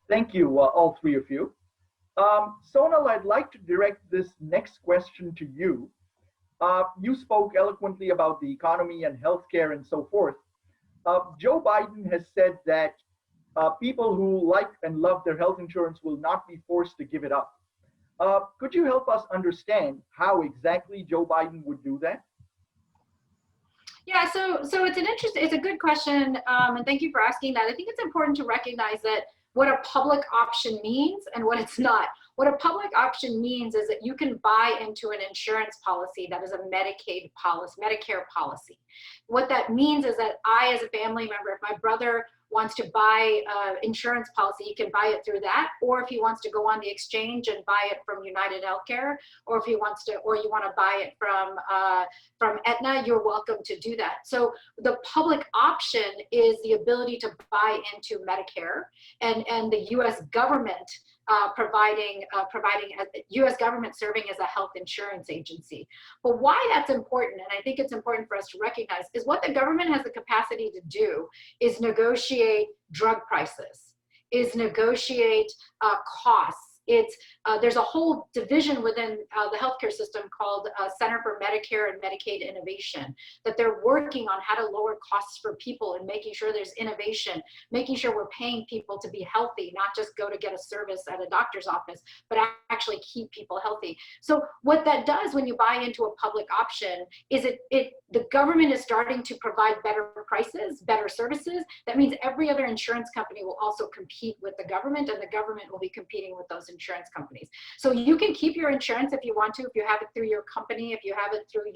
Thank you, all three of you. Sonal, I'd like to direct this next question to you. You spoke eloquently about the economy and healthcare and so forth. Joe Biden has said that people who like and love their health insurance will not be forced to give it up. Could you help us understand how exactly Joe Biden would do that? Yeah, so it's a good question, and thank you for asking that. I think it's important to recognize that what a public option means and what it's not. What a public option means is that you can buy into an insurance policy that is a Medicaid policy, Medicare policy. What that means is that I, as a family member, if my brother wants to buy insurance policy, he can buy it through that, or if he wants to go on the exchange and buy it from United Healthcare, or if he wants to, or you want to buy it from Aetna, you're welcome to do that. So the public option is the ability to buy into Medicare, and the U.S. government providing U.S. government serving as a health insurance agency. But why that's important, and I think it's important for us to recognize, is what the government has the capacity to do is negotiate drug prices, is negotiate costs. There's a whole division within the healthcare system called Center for Medicare and Medicaid Innovation, that they're working on how to lower costs for people and making sure there's innovation, making sure we're paying people to be healthy, not just go to get a service at a doctor's office, but actually keep people healthy. So what that does when you buy into a public option is the government is starting to provide better prices, better services. That means every other insurance company will also compete with the government, and the government will be competing with those insurance companies. So you can keep your insurance if you want to, if you have it through your company, if you have it through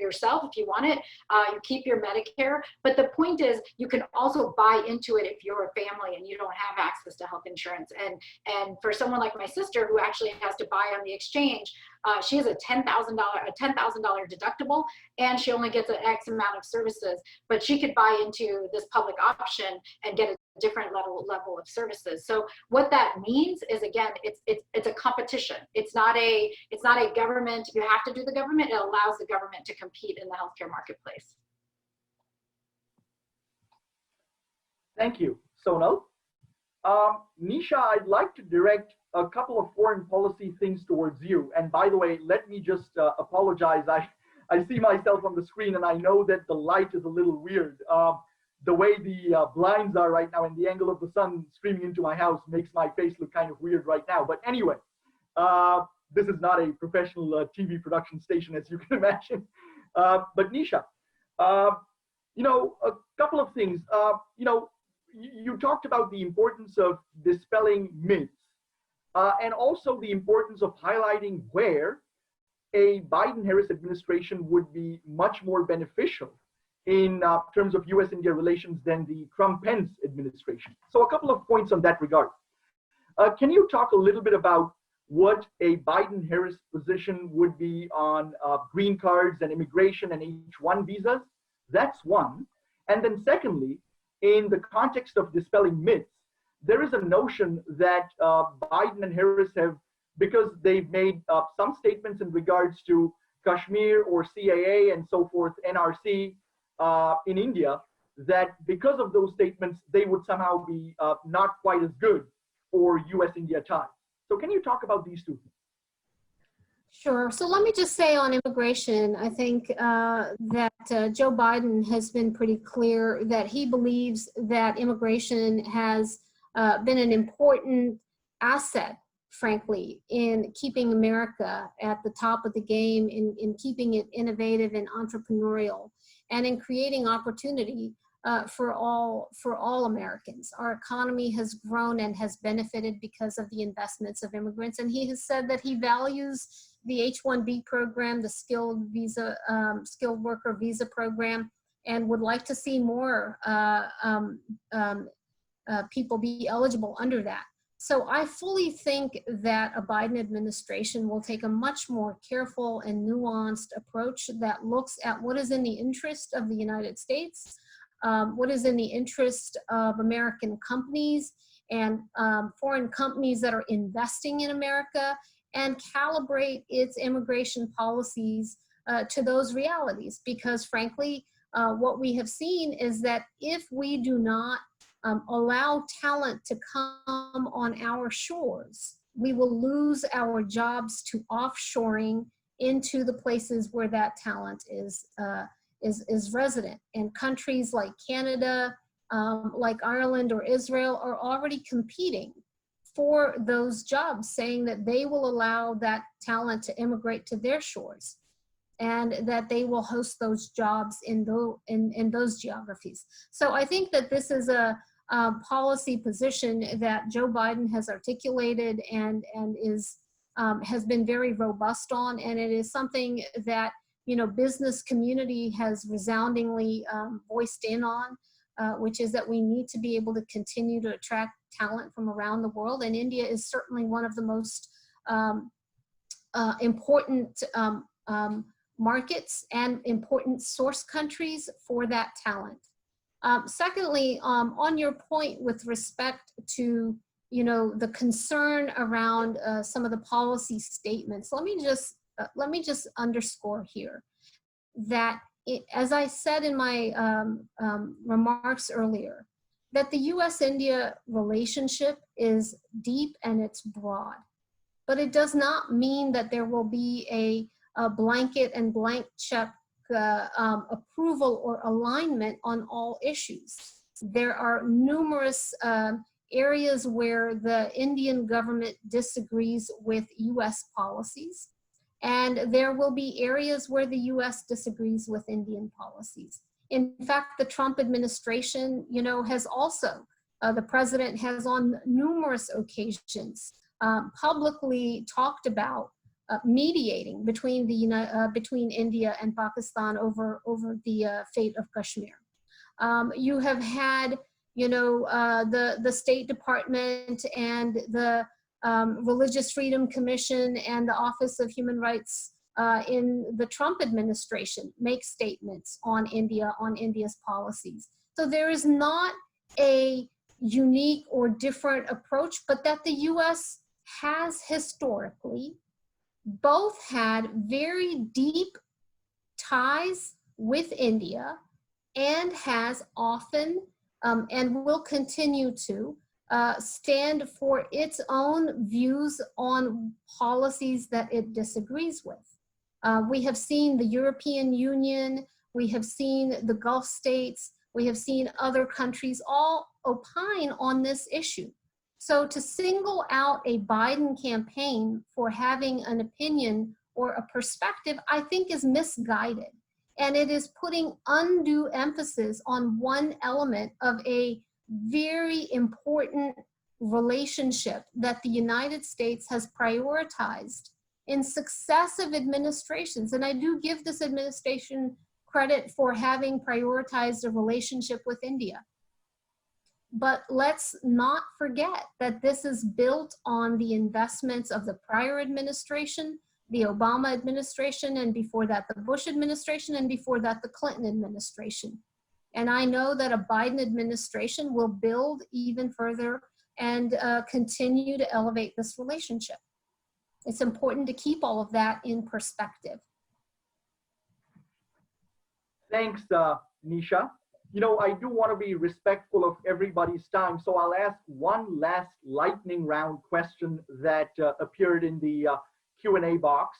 yourself, if you want it, you keep your Medicare. But the point is, you can also buy into it if you're a family and you don't have access to health insurance. And for someone like my sister who actually has to buy on the exchange, she has a $10,000 deductible, and she only gets an X amount of services, but she could buy into this public option and get a different level of services. So what that means is, again, it's a competition. It's not a government, you have to do the government. It allows the government to compete in the healthcare marketplace. Thank you, Sonal. Nisha, I'd like to direct a couple of foreign policy things towards you. And by the way, let me just apologize. I see myself on the screen and I know that the light is a little weird. The way the blinds are right now and the angle of the sun streaming into my house makes my face look kind of weird right now. But anyway, this is not a professional TV production station, as you can imagine. But Nisha, you know, a couple of things. You know, you talked about the importance of dispelling myths and also the importance of highlighting where a Biden-Harris administration would be much more beneficial in terms of U.S.-India relations than the Trump-Pence administration. So a couple of points on that regard. Can you talk a little bit about what a Biden-Harris position would be on green cards and immigration and H-1 visas? That's one. And then secondly, in the context of dispelling myths, there is a notion that Biden and Harris have, because they've made some statements in regards to Kashmir or CAA and so forth, NRC in India, that because of those statements, they would somehow be not quite as good for U.S.-India ties. So can you talk about these two things? Sure. So let me just say on immigration, I think that Joe Biden has been pretty clear that he believes that immigration has been an important asset, frankly, in keeping America at the top of the game, in keeping it innovative and entrepreneurial, and in creating opportunity for all Americans. Our economy has grown and has benefited because of the investments of immigrants, and he has said that he values the H-1B program, the skilled worker visa program, and would like to see more people be eligible under that. So I fully think that a Biden administration will take a much more careful and nuanced approach that looks at what is in the interest of the United States, what is in the interest of American companies and foreign companies that are investing in America, and calibrate its immigration policies to those realities. Because frankly, what we have seen is that if we do not allow talent to come on our shores, we will lose our jobs to offshoring into the places where that talent is resident. And countries like Canada, like Ireland or Israel are already competing for those jobs, saying that they will allow that talent to immigrate to their shores and that they will host those jobs in those geographies. So I think that this is a policy position that Joe Biden has articulated and has been very robust on, and it is something that, you know, business community has resoundingly voiced in on, which is that we need to be able to continue to attract talent from around the world, and India is certainly one of the most important markets and important source countries for that talent. Secondly, on your point with respect to, you know, the concern around some of the policy statements, let me just underscore here that as I said in my remarks earlier, that the U.S.-India relationship is deep and it's broad, but it does not mean that there will be a blanket and blank check approval or alignment on all issues. There are numerous areas where the Indian government disagrees with U.S. policies, and there will be areas where the U.S. disagrees with Indian policies. In fact, the Trump administration, you know, has also, the president has on numerous occasions publicly talked about mediating between between India and Pakistan over the fate of Kashmir. You have had, you know, the State Department and the Religious Freedom Commission and the Office of Human Rights in the Trump administration make statements on India, on India's policies. So there is not a, unique or different approach, but that the US has historically both had very deep ties with India and has often and will continue to stand for its own views on policies that it disagrees with. We have seen the European Union, we have seen the Gulf states, we have seen other countries all opine on this issue. So to single out a Biden campaign for having an opinion or a perspective, I think is misguided. And it is putting undue emphasis on one element of a very important relationship that the United States has prioritized in successive administrations. And I do give this administration credit for having prioritized a relationship with India. But let's not forget that this is built on the investments of the prior administration, the Obama administration, and before that, the Bush administration, and before that, the Clinton administration. And I know that a Biden administration will build even further and continue to elevate this relationship. It's important to keep all of that in perspective. Thanks, Nisha. You know, I do want to be respectful of everybody's time, so I'll ask one last lightning round question that appeared in the Q&A box.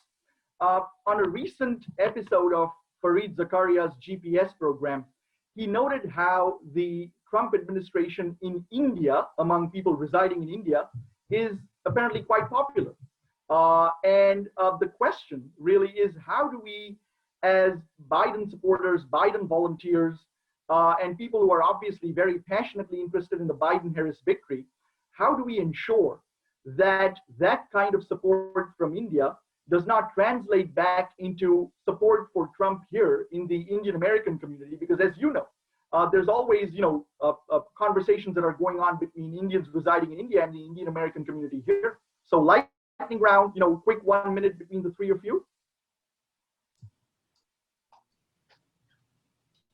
On a recent episode of Fareed Zakaria's GPS program, he noted how the Trump administration in India, among people residing in India, is apparently quite popular. And the question really is, how do we, as Biden supporters, Biden volunteers, and people who are obviously very passionately interested in the Biden-Harris victory, how do we ensure that that kind of support from India does not translate back into support for Trump here in the Indian American community? Because as you know, there's always, conversations that are going on between Indians residing in India and the Indian American community here. So lightning round, quick 1 minute between the three of you.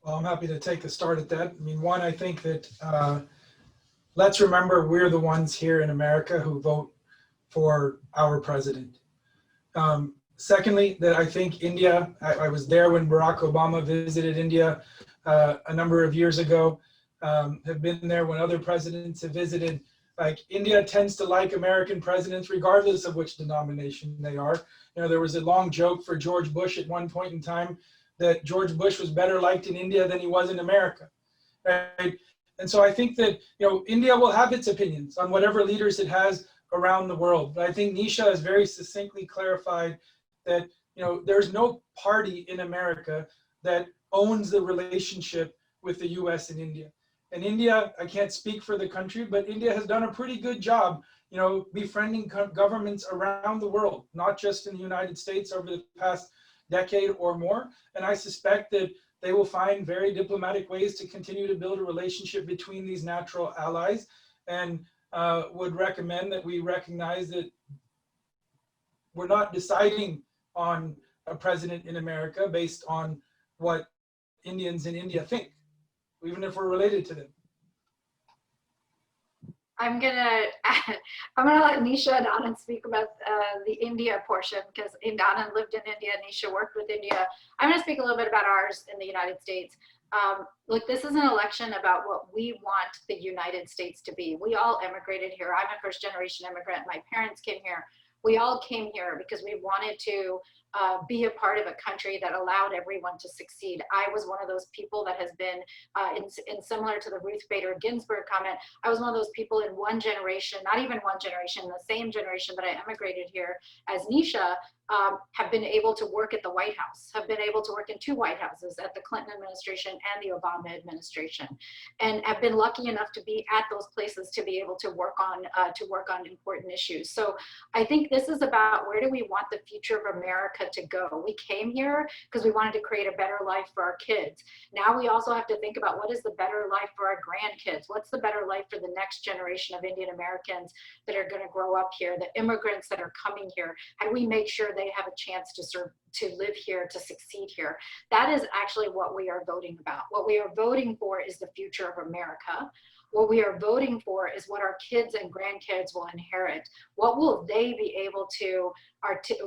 Well, I'm happy to take a start at that. I mean, one, I think that let's remember we're the ones here in America who vote for our president. Secondly, that I think India, I was there when Barack Obama visited India a number of years ago, have been there when other presidents have visited. Like, India tends to like American presidents regardless of which denomination they are. There was a long joke for George Bush at one point in time that George Bush was better liked in India than he was in America, right? And so I think that, India will have its opinions on whatever leaders it has around the world. But I think Nisha has very succinctly clarified that, there's no party in America that owns the relationship with the US and India. And India, I can't speak for the country, but India has done a pretty good job, befriending governments around the world, not just in the United States over the past decade or more. And I suspect that they will find very diplomatic ways to continue to build a relationship between these natural allies, and would recommend that we recognize that we're not deciding on a president in America based on what Indians in India think, even if we're related to them. I'm gonna let Nisha and Anand speak about the India portion, because Anand lived in India, Nisha worked with India. I'm gonna speak a little bit about ours in the United States. Look, this is an election about what we want the United States to be. We all immigrated here. I'm a first-generation immigrant. My parents came here. We all came here because we wanted to be a part of a country that allowed everyone to succeed. I was one of those people that has been, in similar to the Ruth Bader Ginsburg comment, I was one of those people in one generation, not even one generation, the same generation that I immigrated here as Nisha, have been able to work at the White House, have been able to work in two White Houses, at the Clinton administration and the Obama administration, and have been lucky enough to be at those places to be able to work on important issues. So I think this is about, where do we want the future of America to go? We came here because we wanted to create a better life for our kids. Now we also have to think about, what is the better life for our grandkids? What's the better life for the next generation of Indian Americans that are going to grow up here, the immigrants that are coming here? How do we make sure they have a chance to live here, to succeed here? That is actually what we are voting about. What we are voting for is the future of America. What we are voting for is what our kids and grandkids will inherit. What will they be able to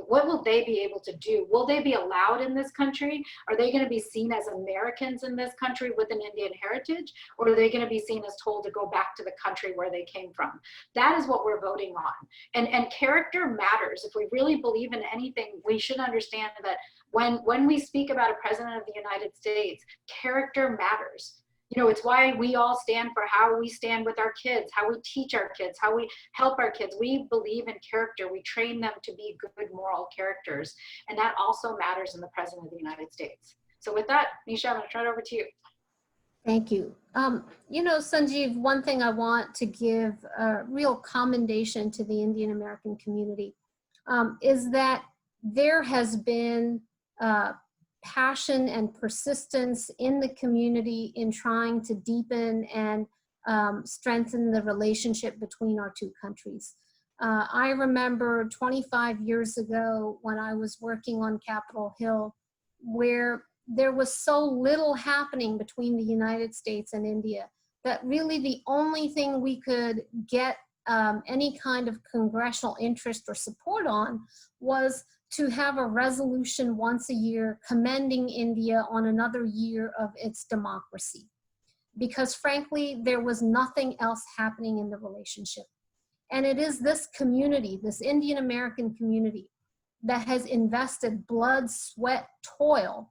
what will they be able to do? Will they be allowed in this country? Are they going to be seen as Americans in this country with an Indian heritage? Or are they going to be seen as told to go back to the country where they came from? That is what we're voting on. And character matters. If we really believe in anything, we should understand that when we speak about a president of the United States, character matters. You know, it's why we all stand for how we stand with our kids, how we teach our kids, how we help our kids. We believe in character. We train them to be good moral characters. And that also matters in the president of the United States. So with that, Nisha, I'm going to turn it over to you. Thank you. You know, Sanjeev, one thing I want to give a real commendation to the Indian American community is that there has been passion and persistence in the community in trying to deepen and strengthen the relationship between our two countries. I remember 25 years ago when I was working on Capitol Hill, where there was so little happening between the United States and India that really the only thing we could get any kind of congressional interest or support on was to have a resolution once a year commending India on another year of its democracy. Because frankly, there was nothing else happening in the relationship. And it is this community, this Indian American community, that has invested blood, sweat, toil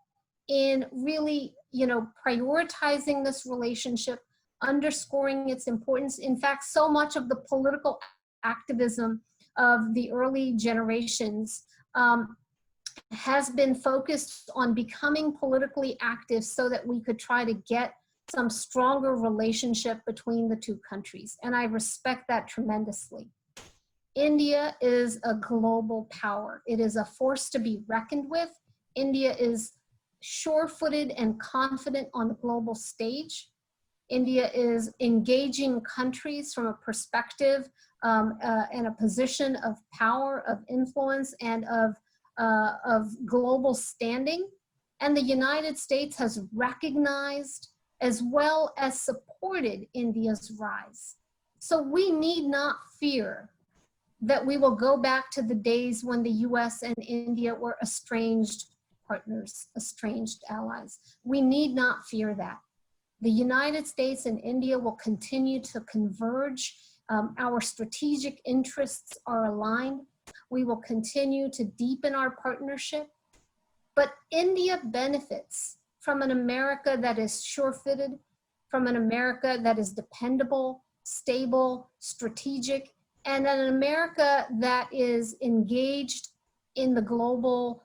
in really, you know, prioritizing this relationship, underscoring its importance. In fact, so much of the political activism of the early generations has been focused on becoming politically active so that we could try to get some stronger relationship between the two countries. And I respect that tremendously. India is a global power. It is a force to be reckoned with. India is sure-footed and confident on the global stage. India is engaging countries from a perspective and a position of power, of influence, and of global standing. And the United States has recognized as well as supported India's rise. So we need not fear that we will go back to the days when the US and India were estranged partners, estranged allies. We need not fear that. The United States and India will continue to converge. Our strategic interests are aligned. We will continue to deepen our partnership. But India benefits from an America that is sure-footed, from an America that is dependable, stable, strategic, and an America that is engaged in the global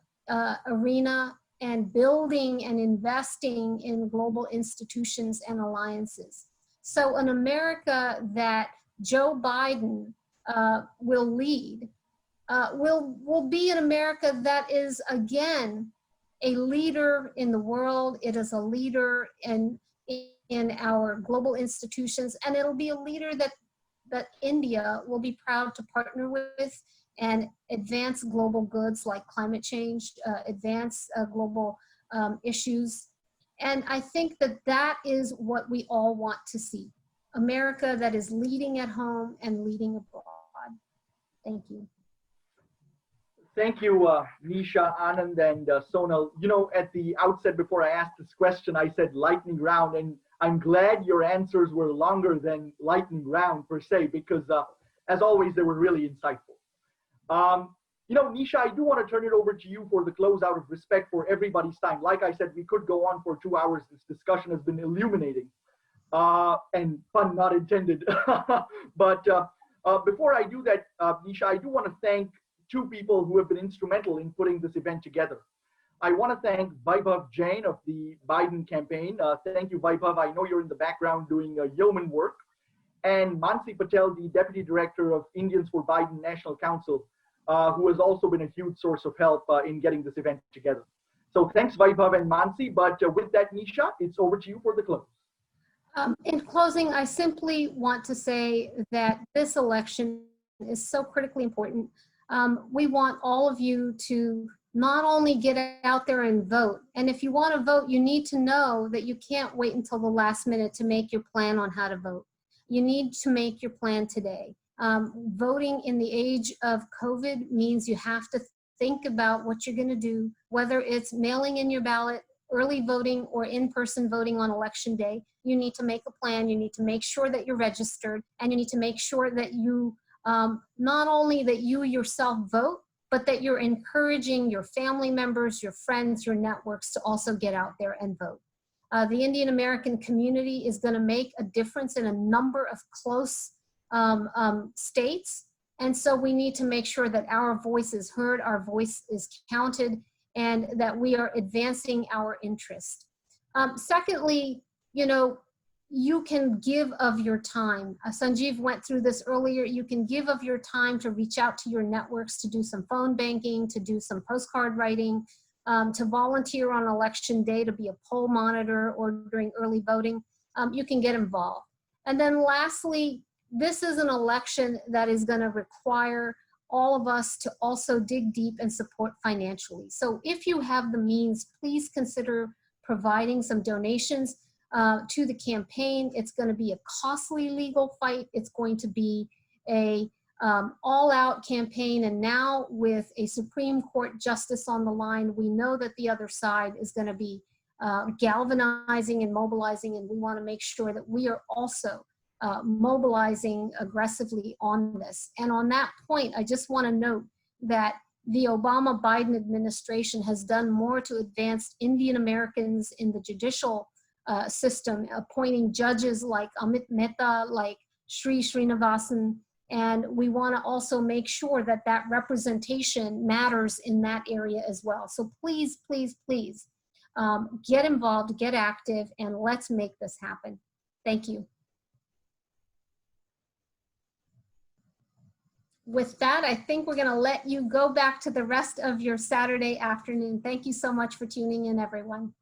arena and building and investing in global institutions and alliances. So an America that Joe Biden will lead will be an America that is, again, a leader in the world. It is a leader in our global institutions, and it'll be a leader that India will be proud to partner with and advance global goods like climate change, advance global issues. And I think that that is what we all want to see. America that is leading at home and leading abroad. Thank you. Thank you, Nisha, Anand, and Sonal. You know, at the outset, before I asked this question, I said lightning round, and I'm glad your answers were longer than lightning round per se, because as always, they were really insightful. You know, Nisha, I do want to turn it over to you for the close out of respect for everybody's time. Like I said, we could go on for 2 hours. This discussion has been illuminating and pun not intended. But before I do that, Nisha, I do want to thank two people who have been instrumental in putting this event together. I want to thank Vaibhav Jain of the Biden campaign. Thank you, Vaibhav. I know you're in the background doing yeoman work. And Mansi Patel, the Deputy Director of Indians for Biden National Council, who has also been a huge source of help in getting this event together. So thanks, Vaibhav and Mansi. But with that, Nisha, it's over to you for the close. In closing, I simply want to say that this election is so critically important. We want all of you to not only get out there and vote, and if you want to vote, you need to know that you can't wait until the last minute to make your plan on how to vote. you need to make your plan today. Voting in the age of COVID means you have to think about what you're going to do, whether it's mailing in your ballot, early voting, or in-person voting on election day. You need to make a plan. You need to make sure that you're registered, and you need to make sure that you, not only that you yourself vote, but that you're encouraging your family members, your friends, your networks to also get out there and vote. The Indian American community is going to make a difference in a number of close states. And so we need to make sure that our voice is heard, our voice is counted, and that we are advancing our interest. Secondly, you know, you can give of your time. Sanjeev went through this earlier. You can give of your time to reach out to your networks, to do some phone banking, to do some postcard writing, to volunteer on election day, to be a poll monitor or during early voting. You can get involved. And then lastly, this is an election that is going to require all of us to also dig deep and support financially. So if you have the means, please consider providing some donations to the campaign. It's going to be a costly legal fight. It's going to be a all-out campaign. And now with a Supreme Court justice on the line, we know that the other side is going to be galvanizing and mobilizing, and we want to make sure that we are also mobilizing aggressively on this. And on that point, I just want to note that the Obama-Biden administration has done more to advance Indian Americans in the judicial system, appointing judges like Amit Mehta, like Sri Srinivasan, and we want to also make sure that that representation matters in that area as well. So please, please, please get involved, get active, and let's make this happen. Thank you. With that, I think we're going to let you go back to the rest of your Saturday afternoon. Thank you so much for tuning in, everyone.